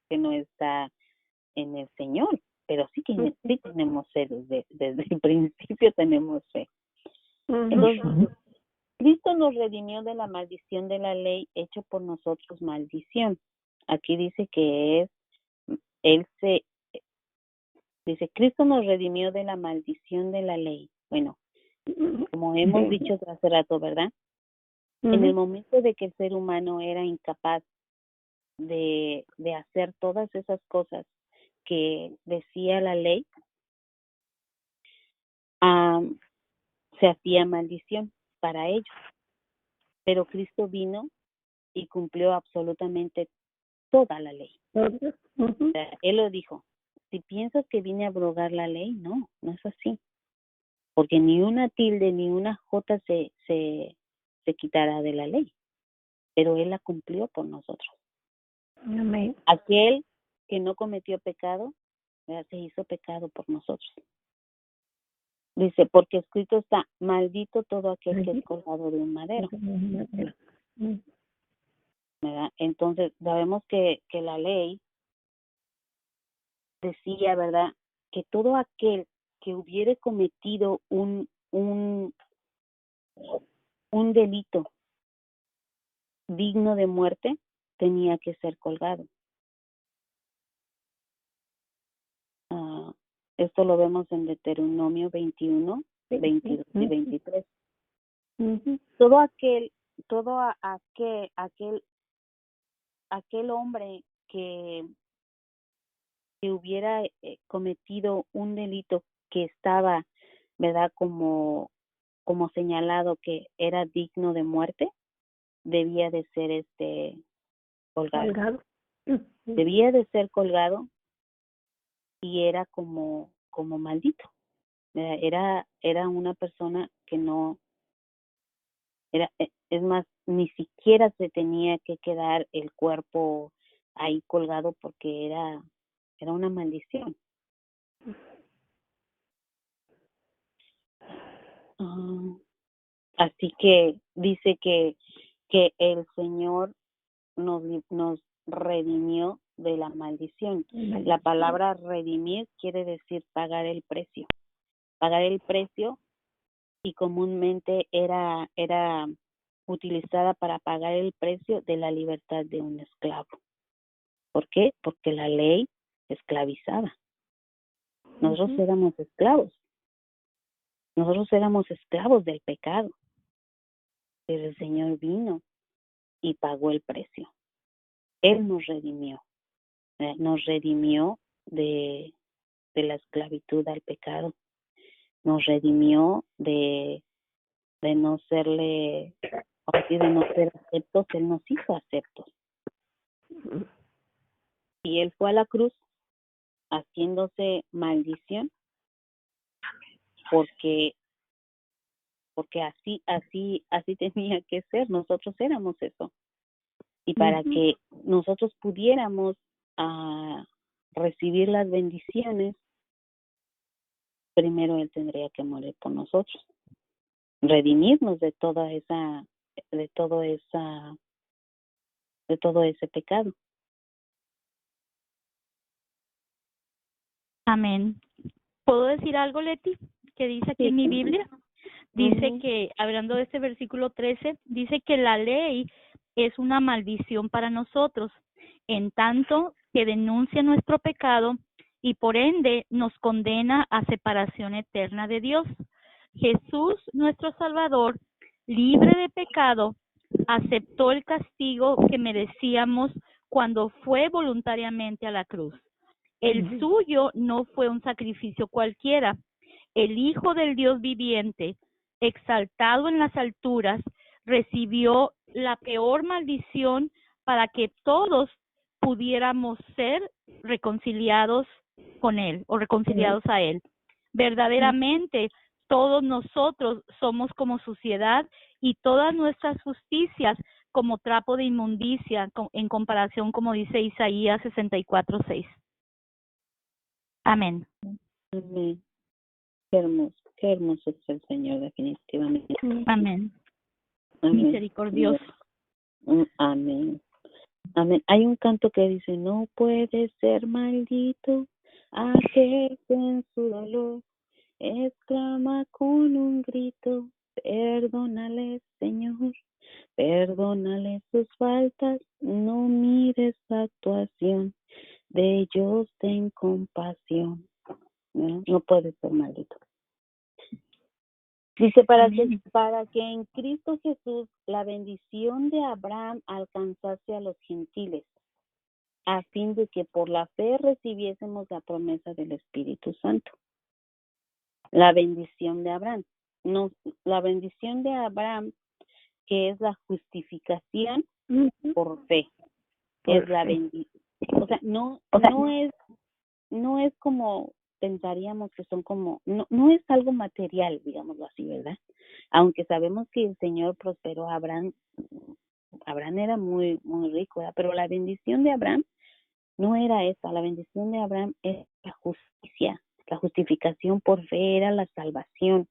que no está en el Señor, pero sí tenemos fe, desde el principio tenemos fe. Entonces, Cristo nos redimió de la maldición de la ley, hecho por nosotros maldición. Aquí dice que dice, Cristo nos redimió de la maldición de la ley. Bueno, como hemos dicho hace rato, ¿verdad? En el momento de que el ser humano era incapaz de hacer todas esas cosas que decía la ley, se hacía maldición para ellos. Pero Cristo vino y cumplió absolutamente toda la ley. O sea, Él lo dijo. Si piensas que vine a abrogar la ley, no es así. Porque ni una tilde ni una jota se quitará de la ley. Pero Él la cumplió por nosotros. Amén. Aquel que no cometió pecado, se hizo pecado por nosotros. Dice, porque escrito está, maldito todo aquel que es colgado de un madero. ¿Verdad? Entonces, sabemos que la ley decía, ¿verdad?, que todo aquel que hubiere cometido un delito digno de muerte tenía que ser colgado. Esto lo vemos en Deuteronomio 21, 22 y 23. Todo aquel hombre que hubiera cometido un delito que estaba, ¿verdad?, como señalado que era digno de muerte, debía de ser colgado. Debía de ser colgado y era como maldito. Era una persona que no era, es más, ni siquiera se tenía que quedar el cuerpo ahí colgado porque era una maldición. Así que dice que el Señor nos redimió de la maldición. La palabra redimir quiere decir pagar el precio. Pagar el precio, y comúnmente era utilizada para pagar el precio de la libertad de un esclavo. ¿Por qué? Porque la ley esclavizaba. Nosotros éramos esclavos. Nosotros éramos esclavos del pecado. Pero el Señor vino y pagó el precio. Él nos redimió. Nos redimió de la esclavitud al pecado. Nos redimió de no serle, de no ser aceptos. Él nos hizo aceptos. Y Él fue a la cruz haciéndose maldición porque así tenía que ser. Nosotros éramos eso. Y para que nosotros pudiéramos recibir las bendiciones, primero Él tendría que morir por nosotros, redimirnos de todo ese pecado. Amén. ¿Puedo decir algo, Leti? Que dice aquí en mi Biblia. Dice que, hablando de este versículo 13, dice que la ley es una maldición para nosotros, en tanto que denuncia nuestro pecado y por ende nos condena a separación eterna de Dios. Jesús, nuestro Salvador, libre de pecado, aceptó el castigo que merecíamos cuando fue voluntariamente a la cruz. El suyo no fue un sacrificio cualquiera. El Hijo del Dios viviente, exaltado en las alturas, recibió la peor maldición para que todos pudiéramos ser reconciliados con Él o reconciliados a Él. Verdaderamente, todos nosotros somos como suciedad y todas nuestras justicias como trapo de inmundicia en comparación, como dice Isaías 64:6. Amén. Amén. Qué hermoso es el Señor, definitivamente. Amén. Amén. Misericordioso. Amén. Amén. Hay un canto que dice, no puede ser maldito aquel que en su dolor exclama con un grito, perdónale, Señor, perdónale sus faltas, no mires su actuación, de ellos ten compasión. No puede ser maldito. Dice, para que en Cristo Jesús la bendición de Abraham alcanzase a los gentiles, a fin de que por la fe recibiésemos la promesa del Espíritu Santo. La bendición de Abraham. No, la bendición de Abraham, que es la justificación por fe. Es la bendición. O sea, no es como pensaríamos que son como, no es algo material, digámoslo así, ¿verdad? Aunque sabemos que el Señor prosperó a Abraham. Abraham era muy, muy rico, ¿verdad? Pero la bendición de Abraham no era esa. La bendición de Abraham es la justicia, la justificación por fe, era la salvación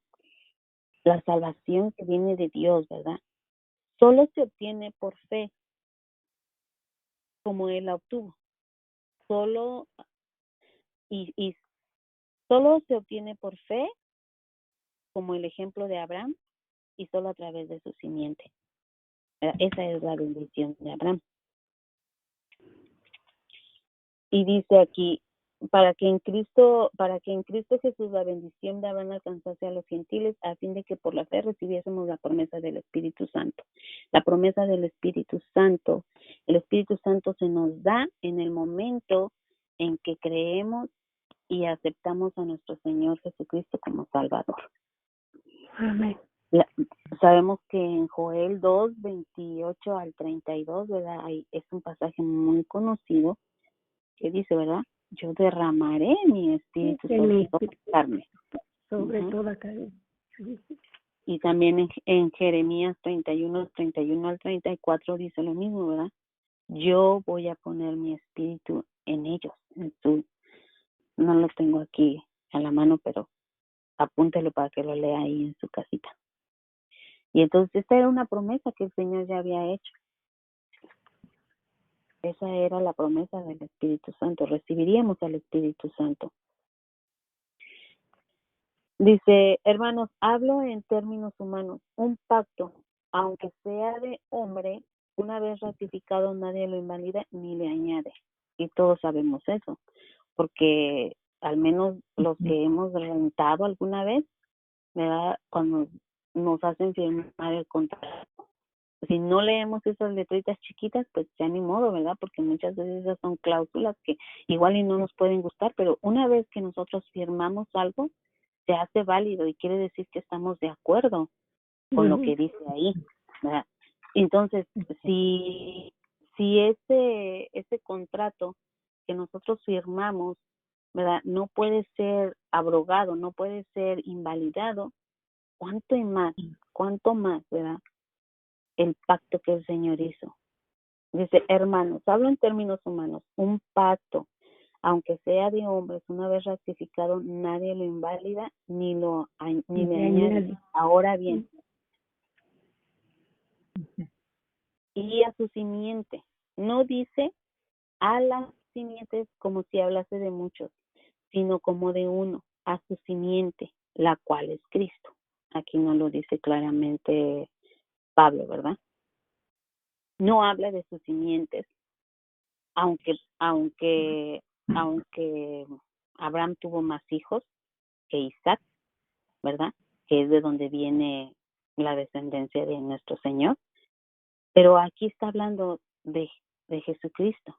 que viene de Dios, ¿verdad? Solo se obtiene por fe, como él la obtuvo. Solo se obtiene por fe, como el ejemplo de Abraham, y solo a través de su simiente. Esa es la bendición de Abraham. Y dice aquí, para que en Cristo Jesús la bendición de Abraham alcanzase a los gentiles, a fin de que por la fe recibiésemos la promesa del Espíritu Santo. La promesa del Espíritu Santo, el Espíritu Santo se nos da en el momento en que creemos y aceptamos a nuestro Señor Jesucristo como Salvador. Amén. Sabemos que en Joel 2, 28 al 32, ¿verdad? Es un pasaje muy conocido que dice, ¿verdad? Yo derramaré mi espíritu sobre toda carne. Sobre toda carne. Y también en Jeremías 31 al 34 dice lo mismo, ¿verdad? Yo voy a poner mi espíritu en ellos. No lo tengo aquí a la mano, pero apúntelo para que lo lea ahí en su casita. Y entonces esta era una promesa que el Señor ya había hecho. Esa era la promesa del Espíritu Santo. Recibiríamos al Espíritu Santo. Dice, hermanos, hablo en términos humanos. Un pacto, aunque sea de hombre, una vez ratificado, nadie lo invalida ni le añade. Y todos sabemos eso, porque al menos los que hemos rentado alguna vez, ¿verdad? Cuando nos hacen firmar el contrato, si no leemos esas letritas chiquitas, pues ya ni modo, ¿verdad? Porque muchas veces esas son cláusulas que igual y no nos pueden gustar, pero una vez que nosotros firmamos algo, se hace válido y quiere decir que estamos de acuerdo con lo que dice ahí, ¿verdad? Entonces, si ese contrato que nosotros firmamos, ¿verdad? No puede ser abrogado, no puede ser invalidado, ¿cuánto más, ¿verdad? El pacto que el Señor hizo. Dice, hermanos, hablo en términos humanos, un pacto, aunque sea de hombres, una vez ratificado, nadie lo invalida ni le añade. Ahora bien, y a su simiente, no dice a las simientes como si hablase de muchos, sino como de uno, a su simiente, la cual es Cristo. Aquí no lo dice claramente Pablo, ¿verdad? No habla de sus simientes, aunque Abraham tuvo más hijos que Isaac, ¿verdad? Que es de donde viene la descendencia de nuestro Señor. Pero aquí está hablando de Jesucristo.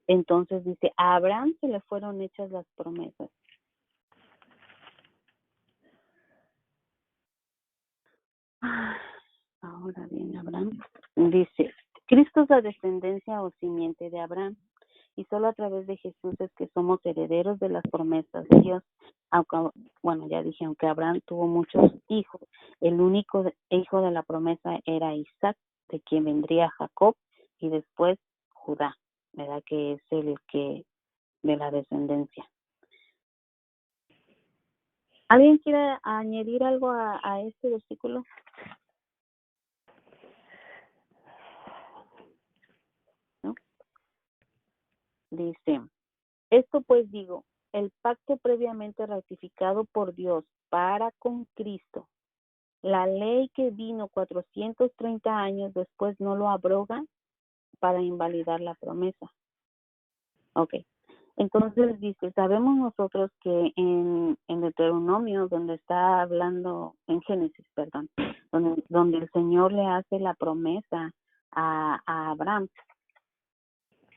Entonces dice, a Abraham se le fueron hechas las promesas. Ahora bien, Abraham dice, Cristo es la descendencia o simiente de Abraham, y solo a través de Jesús es que somos herederos de las promesas de Dios. Aunque Abraham tuvo muchos hijos, el único hijo de la promesa era Isaac, de quien vendría Jacob y después Judá, ¿verdad? Que es el que de la descendencia. ¿Alguien quiere añadir algo a este versículo? ¿No? Dice, esto pues digo, el pacto previamente ratificado por Dios para con Cristo, la ley que vino 430 años después no lo abroga para invalidar la promesa. Ok. Entonces dice, sabemos nosotros que en Deuteronomio, donde está hablando, en Génesis, perdón, donde el Señor le hace la promesa a Abraham,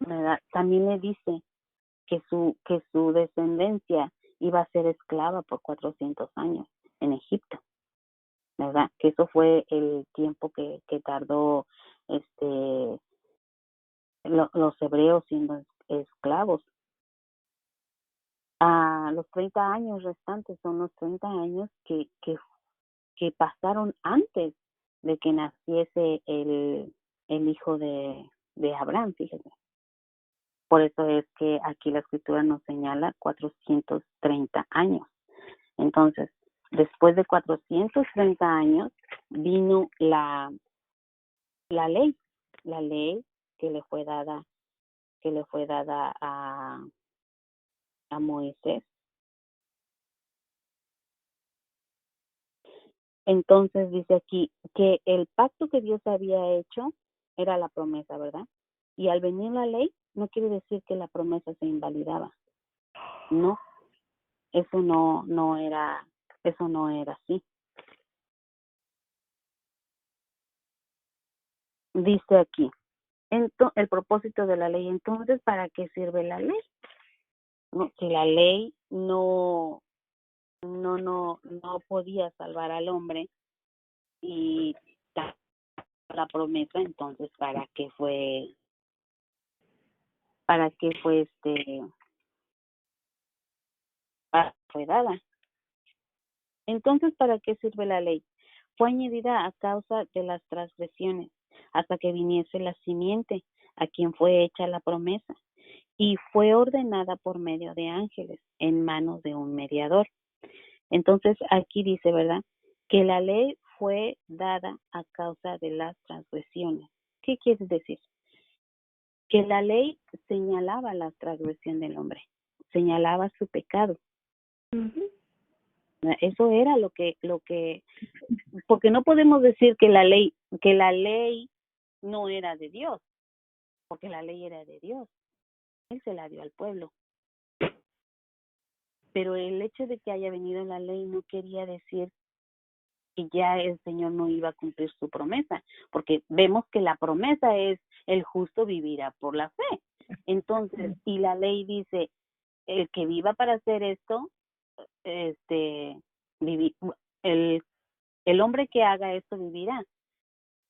¿verdad? También le dice que su descendencia iba a ser esclava por 400 años en Egipto, ¿verdad? Que eso fue el tiempo que tardó los hebreos siendo esclavos. A los 30 años restantes son los 30 años que pasaron antes de que naciese el hijo de Abraham, fíjese. Por eso es que aquí la escritura nos señala 430 años. Entonces, después de 430 años vino la ley que le fue dada a Moisés. Entonces dice aquí que el pacto que Dios había hecho era la promesa, ¿verdad? Y al venir la ley, no quiere decir que la promesa se invalidaba. No, eso no era así. Dice aquí, el propósito de la ley. Entonces, ¿para qué sirve la ley? No, si la ley no podía salvar al hombre y la promesa, entonces ¿para qué fue fue dada? Entonces, ¿para qué sirve la ley? Fue añadida a causa de las transgresiones, hasta que viniese la simiente, a quien fue hecha la promesa, y fue ordenada por medio de ángeles, en manos de un mediador. Entonces, aquí dice, ¿verdad?, que la ley fue dada a causa de las transgresiones. ¿Qué quiere decir? Que la ley señalaba la transgresión del hombre, señalaba su pecado. Ujú. Eso era lo que, porque no podemos decir que la ley no era de Dios, porque la ley era de Dios. Él se la dio al pueblo. Pero el hecho de que haya venido la ley no quería decir que ya el Señor no iba a cumplir su promesa, porque vemos que la promesa es el justo vivirá por la fe. Entonces, y la ley dice, el que viva para hacer esto, el hombre que haga esto vivirá.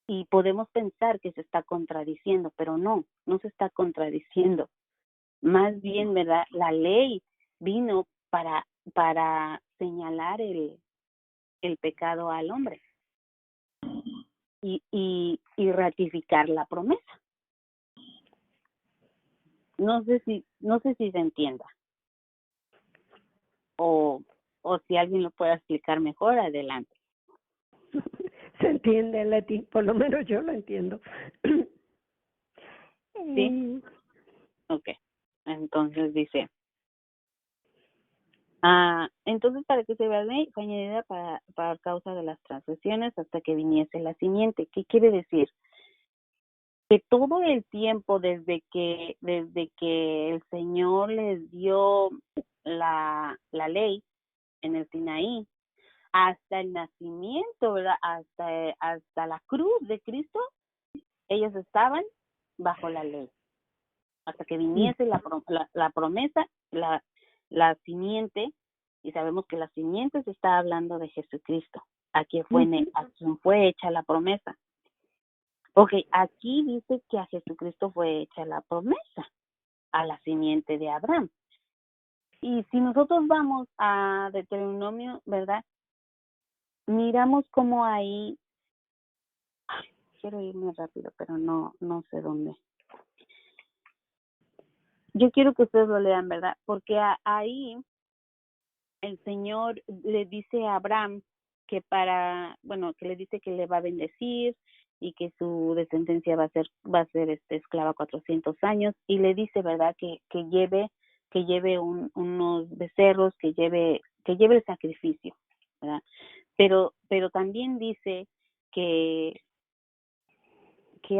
Y podemos pensar que se está contradiciendo, pero no se está contradiciendo. Más bien, ¿verdad? La ley vino para señalar el pecado al hombre y ratificar la promesa. No sé si se entienda. O si alguien lo puede explicar mejor, adelante. Se entiende, Leti, por lo menos yo lo entiendo. ¿Sí? Ok. Entonces dice, entonces para que se vea la ley fue añadida para causa de las transgresiones hasta que viniese la simiente. ¿Qué quiere decir? Que todo el tiempo desde que el Señor les dio la ley en el Sinaí hasta el nacimiento, ¿verdad? Hasta la cruz de Cristo, ellos estaban bajo la ley. Hasta que viniese la promesa, la simiente, y sabemos que la simiente se está hablando de Jesucristo, a quien fue hecha la promesa. Ok, aquí dice que a Jesucristo fue hecha la promesa, a la simiente de Abraham. Y si nosotros vamos a Deuteronomio, ¿verdad? Miramos cómo ahí, quiero irme rápido, pero no sé dónde. Yo quiero que ustedes lo lean, ¿verdad? Porque ahí el Señor le dice a Abraham que que le dice que le va a bendecir y que su descendencia va a ser esclava 400 años, y le dice, ¿verdad?, que lleve unos becerros, que lleve el sacrificio, ¿verdad? Pero también dice que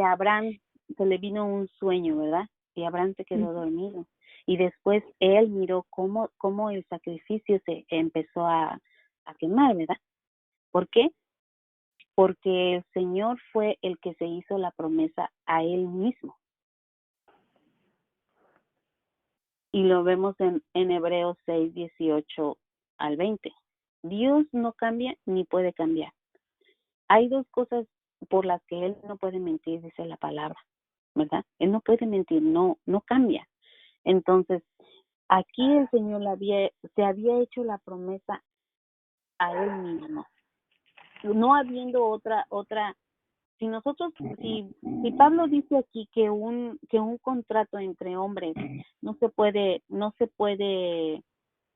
a Abraham se le vino un sueño, ¿verdad? Y Abraham se quedó dormido. Y después él miró cómo el sacrificio se empezó a quemar, ¿verdad? ¿Por qué? Porque el Señor fue el que se hizo la promesa a él mismo. Y lo vemos en Hebreos 6, 18 al 20. Dios no cambia ni puede cambiar. Hay dos cosas por las que Él no puede mentir, dice la palabra, ¿verdad? Él no puede mentir, no cambia. Entonces, aquí el Señor se había hecho la promesa a Él mismo. No habiendo otra, si Pablo dice aquí que un contrato entre hombres no se puede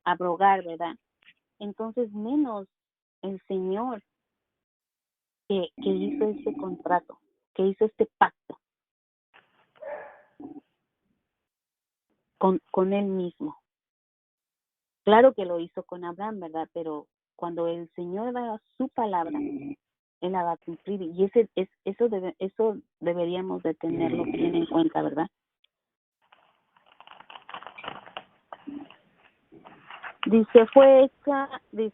abrogar, ¿verdad? Entonces menos el Señor que hizo este contrato, que hizo este pacto con él mismo. Claro que lo hizo con Abraham, ¿verdad? Pero cuando el Señor da su palabra, Él la va a cumplir. Y eso deberíamos de tenerlo bien en cuenta, ¿verdad? Dice,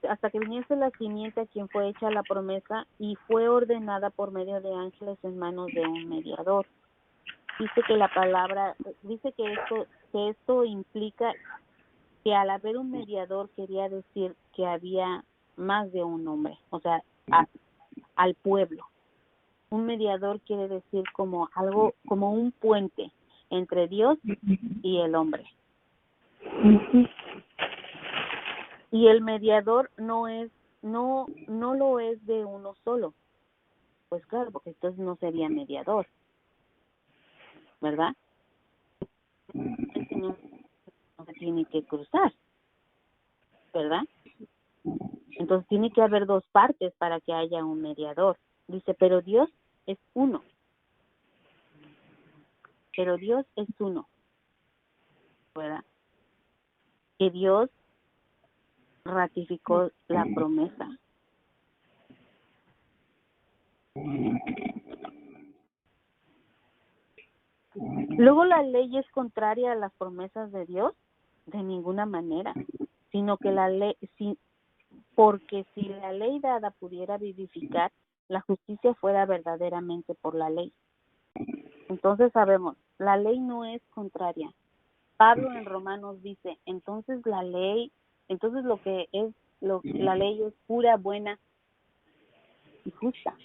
hasta que viniese la simiente a quien fue hecha la promesa y fue ordenada por medio de ángeles en manos de un mediador. Dice que esto implica que al haber un mediador quería decir que había más de un hombre, o sea, al pueblo. Un mediador quiere decir como un puente entre Dios y el hombre. Y el mediador no lo es de uno solo. Pues claro, porque entonces no sería mediador, ¿verdad? El Señor no se tiene que cruzar, ¿verdad? Entonces tiene que haber dos partes para que haya un mediador. Dice, pero Dios es uno. Pero Dios es uno, ¿verdad? Que Dios ratificó la promesa. Luego la ley es contraria a las promesas de Dios, de ninguna manera, sino que porque si la ley dada pudiera vivificar, la justicia fuera verdaderamente por la ley. Entonces sabemos, la ley no es contraria. Pablo en Romanos dice, entonces la ley es pura, buena y justa.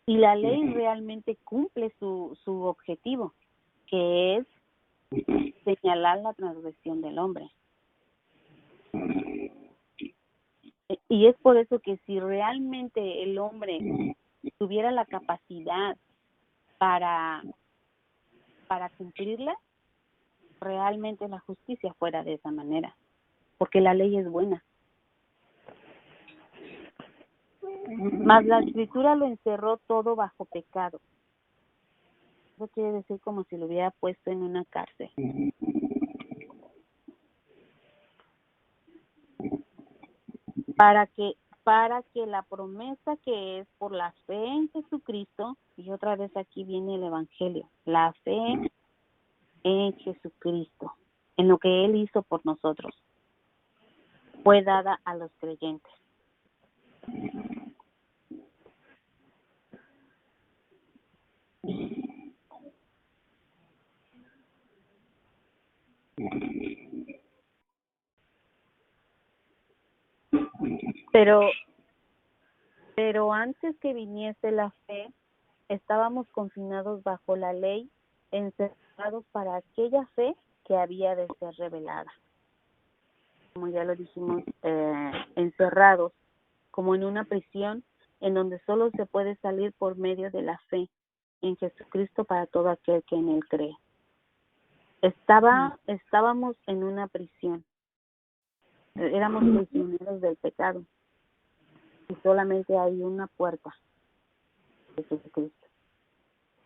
Y la ley realmente cumple su objetivo, que es señalar la transgresión del hombre. Y es por eso que si realmente el hombre tuviera la capacidad para cumplirla, realmente la justicia fuera de esa manera, porque la ley es buena. Mas la escritura lo encerró todo bajo pecado. Eso quiere decir como si lo hubiera puesto en una cárcel. Para que la promesa que es por la fe en Jesucristo, y otra vez aquí viene el Evangelio, la fe en Jesucristo, en lo que Él hizo por nosotros, fue dada a los creyentes. Pero antes que viniese la fe, estábamos confinados bajo la ley, encerrados para aquella fe que había de ser revelada. Como ya lo dijimos, encerrados como en una prisión en donde solo se puede salir por medio de la fe en Jesucristo para todo aquel que en Él cree. Estábamos en una prisión, éramos prisioneros del pecado y solamente hay una puerta, Jesucristo.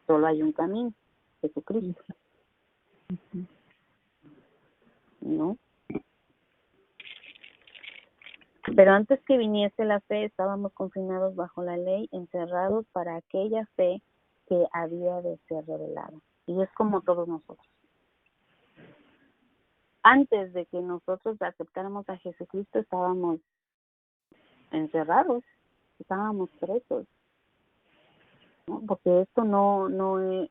Solo hay un camino, Jesucristo. ¿No? Pero antes que viniese la fe, estábamos confinados bajo la ley, encerrados para aquella fe que había de ser revelada. Y es como todos nosotros. Antes de que nosotros aceptáramos a Jesucristo, estábamos encerrados, estábamos presos, ¿no? Porque esto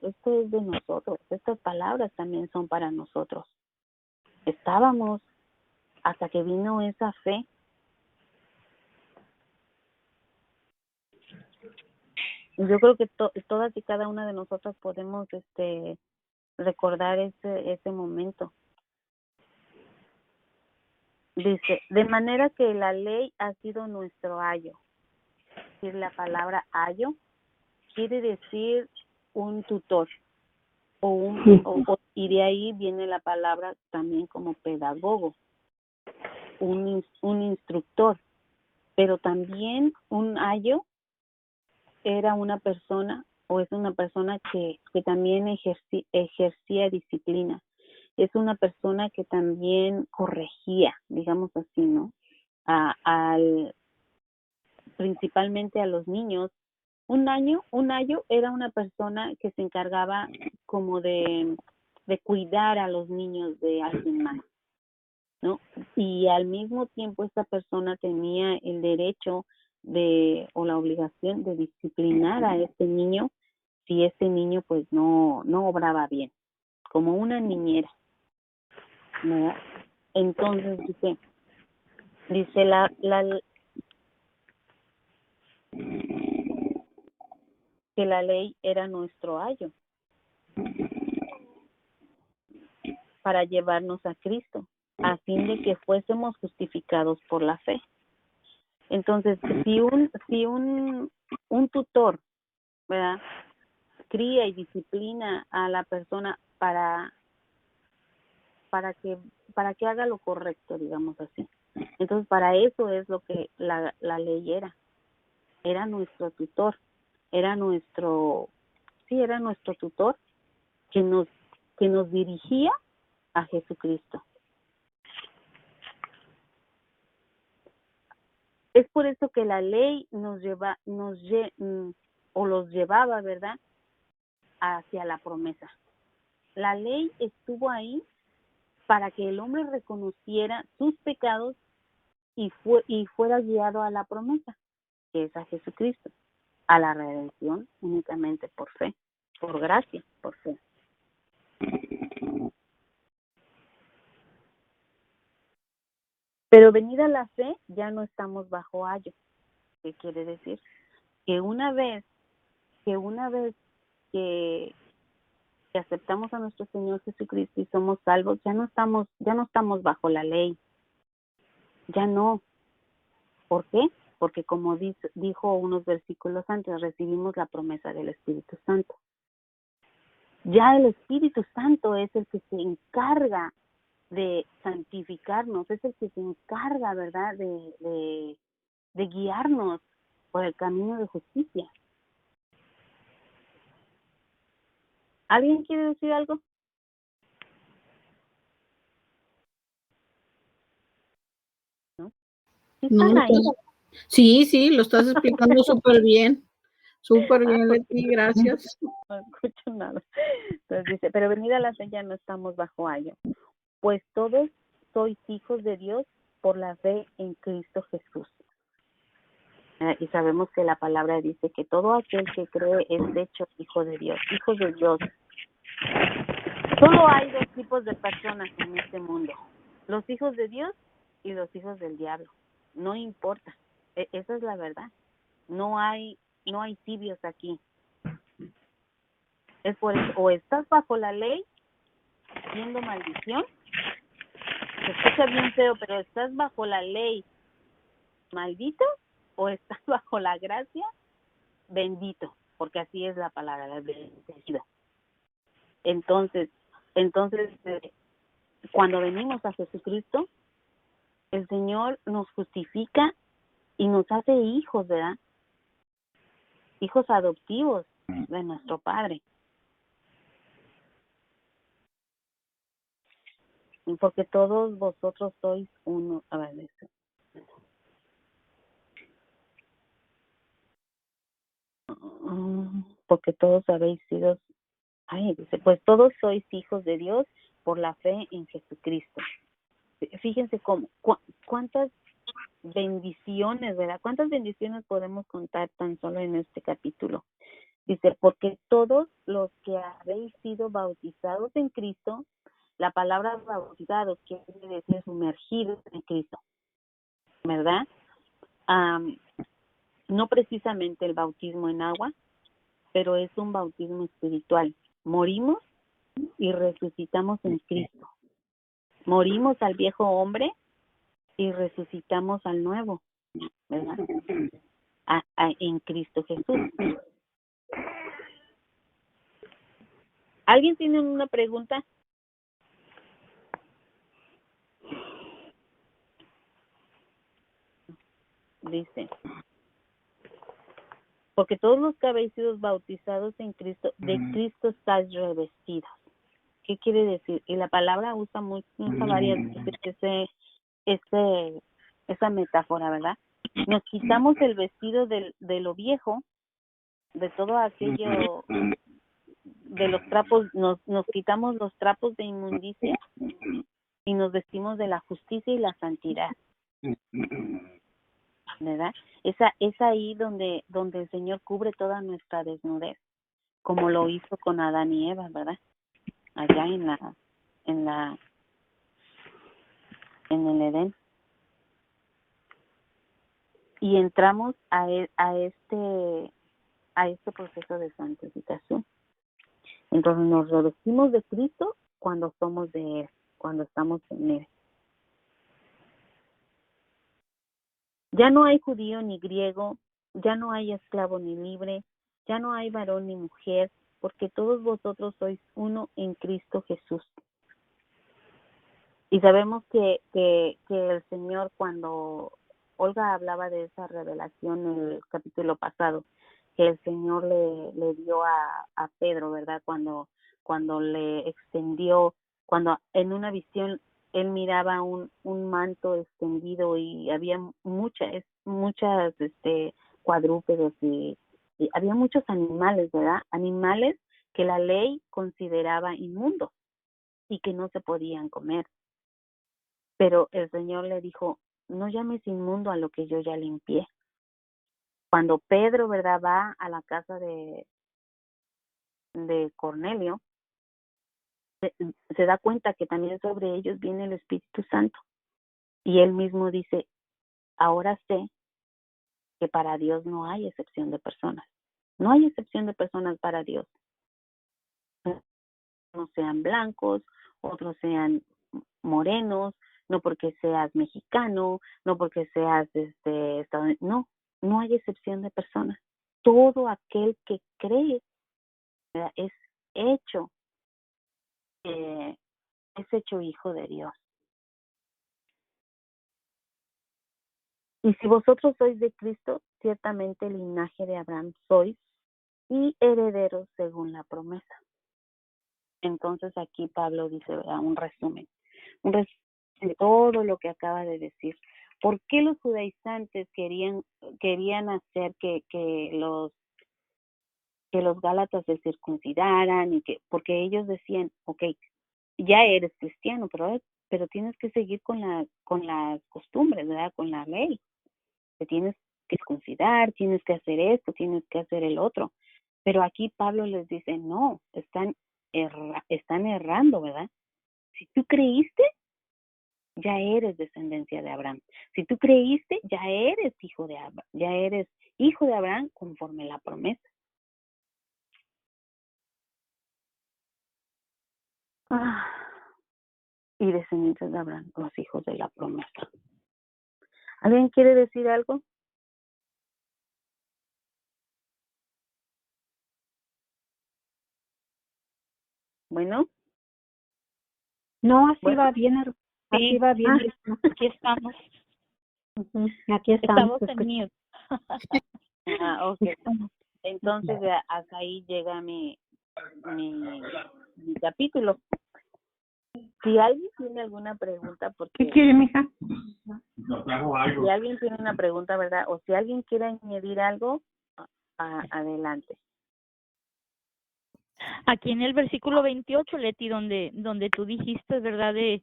esto es de nosotros, estas palabras también son para nosotros. Estábamos hasta que vino esa fe. Y yo creo que todas y cada una de nosotros podemos recordar ese momento. Dice, de manera que la ley ha sido nuestro ayo. Es decir, la palabra ayo quiere decir un tutor y de ahí viene la palabra también como pedagogo, un instructor, pero también un ayo era una persona o es una persona que también ejercía disciplina, es una persona que también corregía, digamos así, ¿no? Principalmente a los niños. Un ayo era una persona que se encargaba como de cuidar a los niños de alguien más, ¿no? Y al mismo tiempo esta persona tenía el derecho o la obligación de disciplinar a este niño si este niño pues no obraba bien, como una niñera, ¿no? Entonces dice que la ley era nuestro ayo para llevarnos a Cristo, a fin de que fuésemos justificados por la fe. Entonces, si un tutor, ¿verdad?, cría y disciplina a la persona para que haga lo correcto, digamos así. Entonces, para eso es lo que la ley era nuestro tutor, era nuestro tutor que nos dirigía a Jesucristo. Es por eso que la ley los llevaba, ¿verdad?, hacia la promesa. La ley estuvo ahí para que el hombre reconociera sus pecados y fuera guiado a la promesa, que es a Jesucristo, a la redención únicamente por fe, por gracia, por fe. Pero venida la fe, ya no estamos bajo ayo. ¿Qué quiere decir? Que una vez que aceptamos a nuestro Señor Jesucristo y somos salvos, ya no estamos bajo la ley. Ya no. ¿Por qué? Porque como dijo unos versículos antes, recibimos la promesa del Espíritu Santo. Ya el Espíritu Santo es el que se encarga de santificarnos, es el que se encarga, ¿verdad?, de guiarnos por el camino de justicia. ¿Alguien quiere decir algo? ¿No? ¿Sí están ahí? Sí, lo estás explicando súper bien. Súper bien, Leti, gracias. No escucho nada. Entonces dice, pero venida la fe ya no estamos bajo ayo, pues todos sois hijos de Dios por la fe en Cristo Jesús. Y sabemos que la palabra dice que todo aquel que cree es de hecho hijo de Dios, hijos de Dios. Solo hay dos tipos de personas en este mundo, los hijos de Dios y los hijos del diablo. No importa, esa es la verdad. No hay tibios aquí. Es por eso, o estás bajo la ley, siendo maldición, se escucha bien feo, pero estás bajo la ley, maldito, o estás bajo la gracia, bendito, porque así es la palabra, la bendecida. Entonces, cuando venimos a Jesucristo, el Señor nos justifica y nos hace hijos, ¿verdad? Hijos adoptivos de nuestro Padre. Porque todos vosotros sois uno. A ver, eso. porque todos habéis sido, dice, pues todos sois hijos de Dios por la fe en Jesucristo. Fíjense cuántas bendiciones, ¿verdad? ¿Cuántas bendiciones podemos contar tan solo en este capítulo? Dice, porque todos los que habéis sido bautizados en Cristo, la palabra bautizados quiere decir sumergidos en Cristo, ¿verdad? No precisamente el bautismo en agua, pero es un bautismo espiritual. Morimos y resucitamos en Cristo. Morimos al viejo hombre y resucitamos al nuevo, ¿verdad? En Cristo Jesús. ¿Alguien tiene una pregunta? Dice, porque todos los que habéis sido bautizados en Cristo, de Cristo estáis revestidos. ¿Qué quiere decir? Y la palabra usa varias veces esa metáfora, ¿verdad? Nos quitamos el vestido de lo viejo, de todo aquello, de los trapos, nos quitamos los trapos de inmundicia y nos vestimos de la justicia y la santidad, ¿verdad? Es ahí donde el Señor cubre toda nuestra desnudez, como lo hizo con Adán y Eva, ¿verdad? Allá en el Edén. Y entramos a este proceso de santificación. Entonces nos revestimos de Cristo cuando somos de Él, cuando estamos en Él. Ya no hay judío ni griego, ya no hay esclavo ni libre, ya no hay varón ni mujer, porque todos vosotros sois uno en Cristo Jesús. Y sabemos que el Señor, cuando Olga hablaba de esa revelación en el capítulo pasado, que el Señor le dio a Pedro, ¿verdad? Cuando le extendió, cuando en una visión él miraba un manto extendido y había muchas cuadrúpedos y había muchos animales, ¿verdad? Animales que la ley consideraba inmundos y que no se podían comer. Pero el Señor le dijo, no llames inmundo a lo que yo ya limpié. Cuando Pedro, ¿verdad?, va a la casa de Cornelio, se da cuenta que también sobre ellos viene el Espíritu Santo. Y él mismo dice, ahora sé que para Dios no hay excepción de personas. No hay excepción de personas para Dios. No sean blancos, otros sean morenos, no porque seas mexicano, no porque seas no hay excepción de personas. Todo aquel que cree, ¿verdad?, es hecho hijo de Dios. Y si vosotros sois de Cristo, ciertamente el linaje de Abraham sois y herederos según la promesa. Entonces aquí Pablo dice, ¿verdad?, un resumen de todo lo que acaba de decir. ¿Por qué los judaizantes querían hacer que los gálatas se circuncidaran? Porque ellos decían, okay, ya eres cristiano, pero tienes que seguir con las costumbres, ¿verdad?, con la ley. Te tienes que circuncidar, tienes que hacer esto, tienes que hacer el otro. Pero aquí Pablo les dice, no, están errando, ¿verdad? Si tú creíste, ya eres descendencia de Abraham. Si tú creíste, ya eres hijo de Abraham conforme la promesa. Y descendientes de Abraham, los hijos de la promesa. ¿Alguien quiere decir algo? Bueno. No, así va bien. Así Sí. va bien. Aquí estamos. Aquí estamos. Estamos en mute. Okay. Entonces hasta ahí llega mi capítulo. Si alguien tiene alguna pregunta, porque ¿Qué quiere, mija? Si alguien tiene una pregunta, ¿verdad? O si alguien quiere añadir algo, adelante. Aquí en el versículo 28, Leti, donde tú dijiste, ¿verdad? De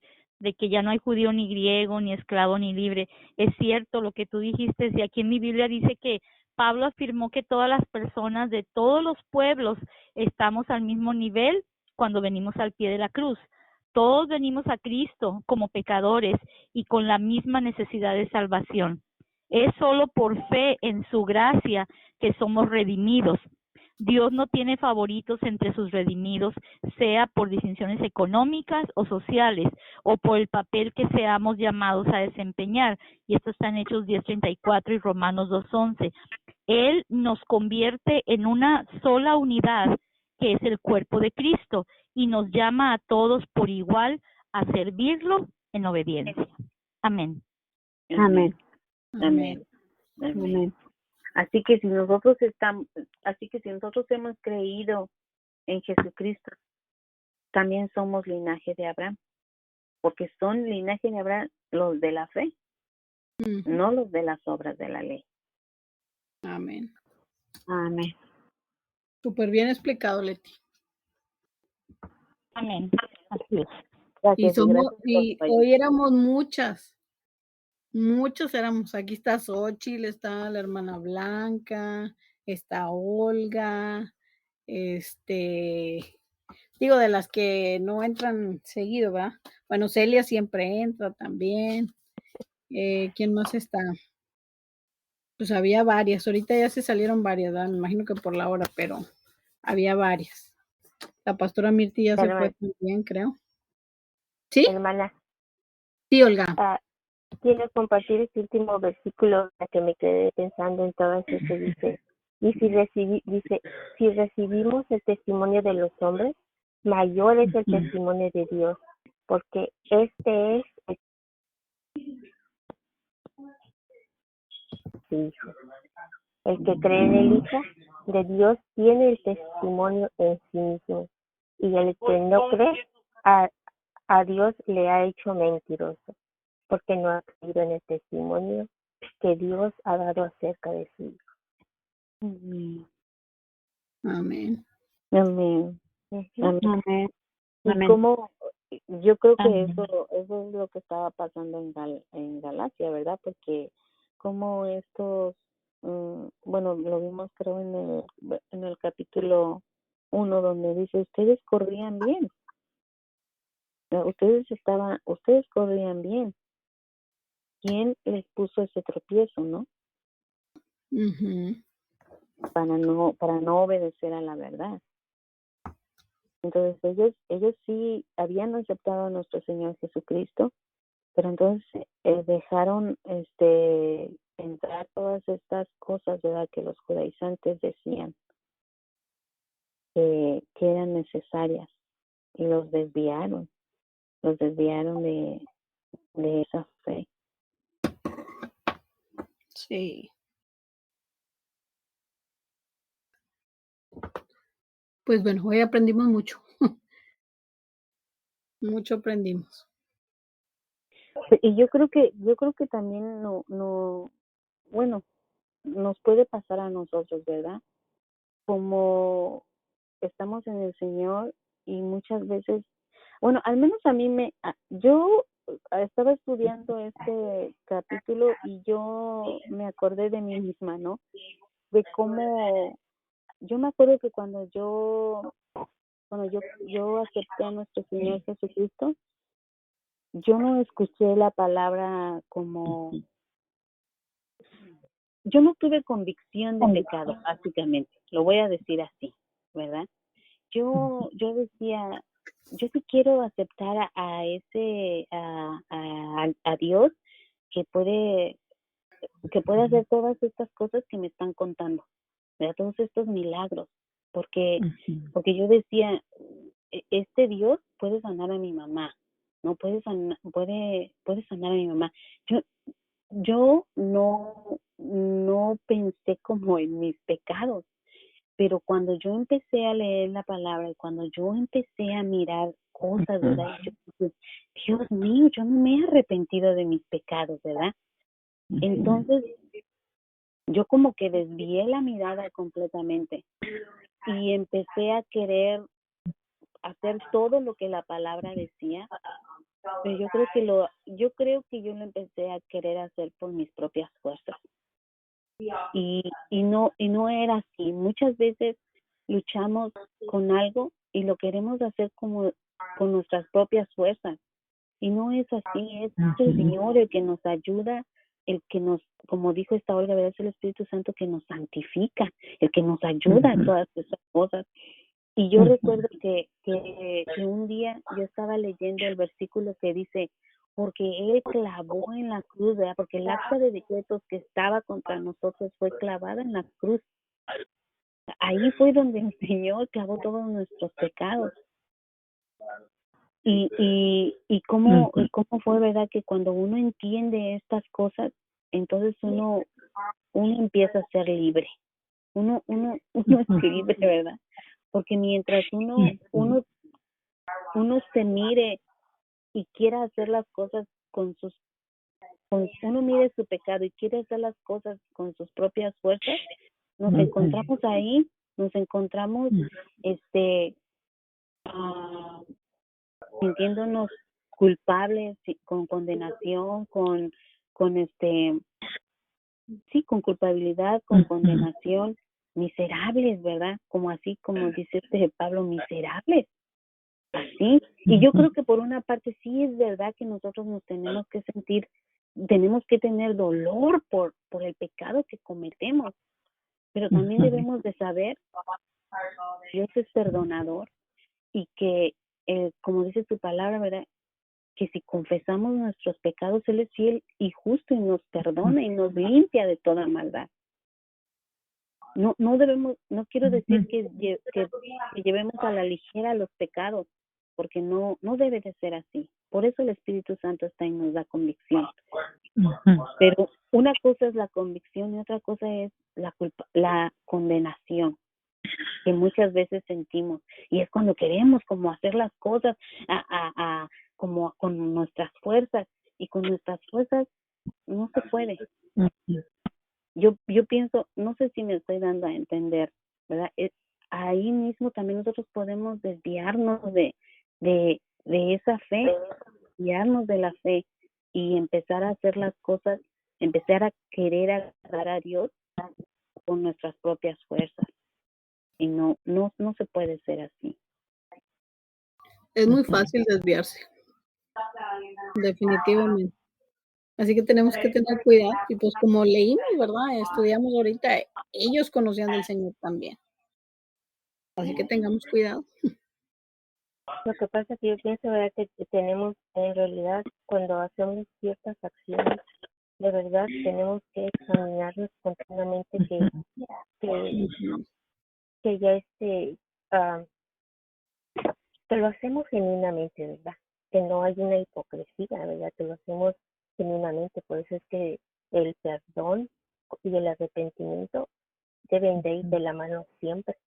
que ya no hay judío ni griego, ni esclavo ni libre. Es cierto lo que tú dijiste. Y aquí en mi Biblia dice que Pablo afirmó que todas las personas de todos los pueblos estamos al mismo nivel cuando venimos al pie de la cruz. Todos venimos a Cristo como pecadores y con la misma necesidad de salvación. Es solo por fe en su gracia que somos redimidos. Dios no tiene favoritos entre sus redimidos, sea por distinciones económicas o sociales, o por el papel que seamos llamados a desempeñar. Y esto está en Hechos 10:34 y Romanos 2:11. Él nos convierte en una sola unidad, que es el cuerpo de Cristo, y nos llama a todos por igual a servirlo en obediencia. Amén. Amén. Amén. Amén. Así que si nosotros hemos creído en Jesucristo, también somos linaje de Abraham, porque son linaje de Abraham los de la fe, no los de las obras de la ley. Amén. Amén. Súper bien explicado, Leti. Amén. Así es. Gracias, Y hoy éramos muchas éramos. Aquí está Xochitl, está la hermana Blanca, está Olga, digo, de las que no entran seguido, ¿verdad? Bueno, Celia siempre entra también. ¿Quién más está? Pues había varias, ahorita ya se salieron varias, ¿verdad? Me imagino que por la hora, pero había varias. La pastora Mirti ya se fue también, creo. ¿Sí? Hermana. Sí, Olga. Quiero compartir este último versículo para que me quedé pensando en todo eso que dice. Y si recibimos el testimonio de los hombres, mayor es el testimonio de Dios, porque este es el Hijo. El que cree en el Hijo de Dios tiene el testimonio en sí mismo, y el que no cree a Dios le ha hecho mentiroso, porque no ha creído en el testimonio que Dios ha dado acerca de su Hijo. Amén. Amén. Amén. Y como yo creo que eso es lo que estaba pasando en Galacia, ¿verdad? Porque como estos, bueno, lo vimos creo en el capítulo 1 donde dice, ustedes corrían bien. Ustedes corrían bien. ¿Quién les puso ese tropiezo, no? Para no obedecer a la verdad. Entonces ellos sí habían aceptado a nuestro Señor Jesucristo, pero entonces dejaron entrar todas estas cosas, ¿verdad? Que los judaizantes decían que eran necesarias, y los desviaron de esa fe. Sí. Pues bueno, hoy aprendimos mucho. Mucho aprendimos. Y yo creo que también bueno, nos puede pasar a nosotros, ¿verdad? Como estamos en el Señor y muchas veces, bueno, al menos a mí yo estaba estudiando este capítulo y yo me acordé de mí misma, ¿no? De cómo, yo me acuerdo que cuando yo acepté a nuestro Señor Jesucristo, yo no escuché la palabra como, yo no tuve convicción de pecado, básicamente, lo voy a decir así, ¿verdad? Yo decía, yo sí quiero aceptar a Dios que puede hacer todas estas cosas que me están contando, ¿verdad? Todos estos milagros, porque yo decía, este Dios puede sanar a mi mamá, no puede sanar a mi mamá. Yo no pensé como en mis pecados, pero cuando yo empecé a leer la palabra y cuando yo empecé a mirar cosas, ¿verdad? Yo dije, Dios mío, yo no me he arrepentido de mis pecados, ¿verdad? Entonces, yo como que desvié la mirada completamente y empecé a querer hacer todo lo que la palabra decía, pero yo creo que yo lo empecé a querer hacer por mis propias fuerzas. Y no era así. Muchas veces luchamos con algo y lo queremos hacer como con nuestras propias fuerzas. Y no es así, es el Señor el que nos ayuda, el que nos, como dijo esta Olga, ¿verdad? Es el Espíritu Santo que nos santifica, el que nos ayuda a todas esas cosas. Y yo recuerdo que un día yo estaba leyendo el versículo que dice, porque Él clavó en la cruz, ¿verdad? Porque el acta de decretos que estaba contra nosotros fue clavada en la cruz. Ahí fue donde el Señor clavó todos nuestros pecados. Y cómo fue, ¿verdad? Que cuando uno entiende estas cosas, entonces uno empieza a ser libre. Uno es libre, ¿verdad? Porque mientras uno se mire y quiera hacer las cosas uno mire su pecado y quiere hacer las cosas con sus propias fuerzas, nos encontramos ahí, nos encontramos sintiéndonos culpables, con condenación, con con culpabilidad, con condenación, miserables, ¿verdad? Como así, como dice Pablo, miserables. Así. Y yo creo que por una parte sí es verdad que nosotros nos tenemos que sentir, tenemos que tener dolor por el pecado que cometemos, pero también debemos de saber que Dios es perdonador y que, como dice su palabra, ¿verdad? Que si confesamos nuestros pecados, Él es fiel y justo y nos perdona y nos limpia de toda maldad. No quiero decir que llevemos a la ligera los pecados, porque no debe de ser así. Por eso el Espíritu Santo está y nos da convicción. Pero una cosa es la convicción y otra cosa es la condenación que muchas veces sentimos, y es cuando queremos como hacer las cosas como con nuestras fuerzas, y con nuestras fuerzas no se puede. Yo pienso, no sé si me estoy dando a entender, ¿verdad? Ahí mismo también nosotros podemos desviarnos de esa fe, desviarnos de la fe y empezar a hacer las cosas, empezar a querer agradar a Dios con nuestras propias fuerzas. Y no se puede ser así. Es muy fácil desviarse, definitivamente. Así que tenemos que tener cuidado. Y pues como leímos, ¿verdad? Estudiamos ahorita, ellos conocían del Señor también. Así que tengamos cuidado. Lo que pasa es que yo pienso, ¿verdad?, que tenemos, en realidad, cuando hacemos ciertas acciones, de verdad tenemos que examinarnos continuamente que ya que lo hacemos genuinamente, ¿verdad? Que no hay una hipocresía, ¿verdad? Que lo hacemos genuinamente. Por eso es que el perdón y el arrepentimiento deben de ir de la mano siempre.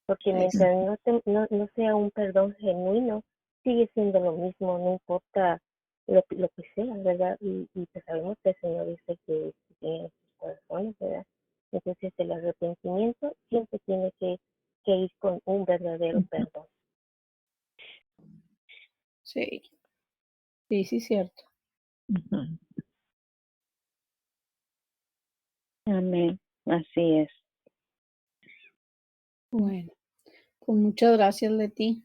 Porque mientras no sea un perdón genuino, sigue siendo lo mismo, no importa lo que sea, ¿verdad? Y pues sabemos que el Señor dice que tiene sus corazones, ¿verdad? Entonces el arrepentimiento siempre tiene que ir con un verdadero perdón. Sí, cierto. Amén. Así es. Bueno, pues muchas gracias, Leti.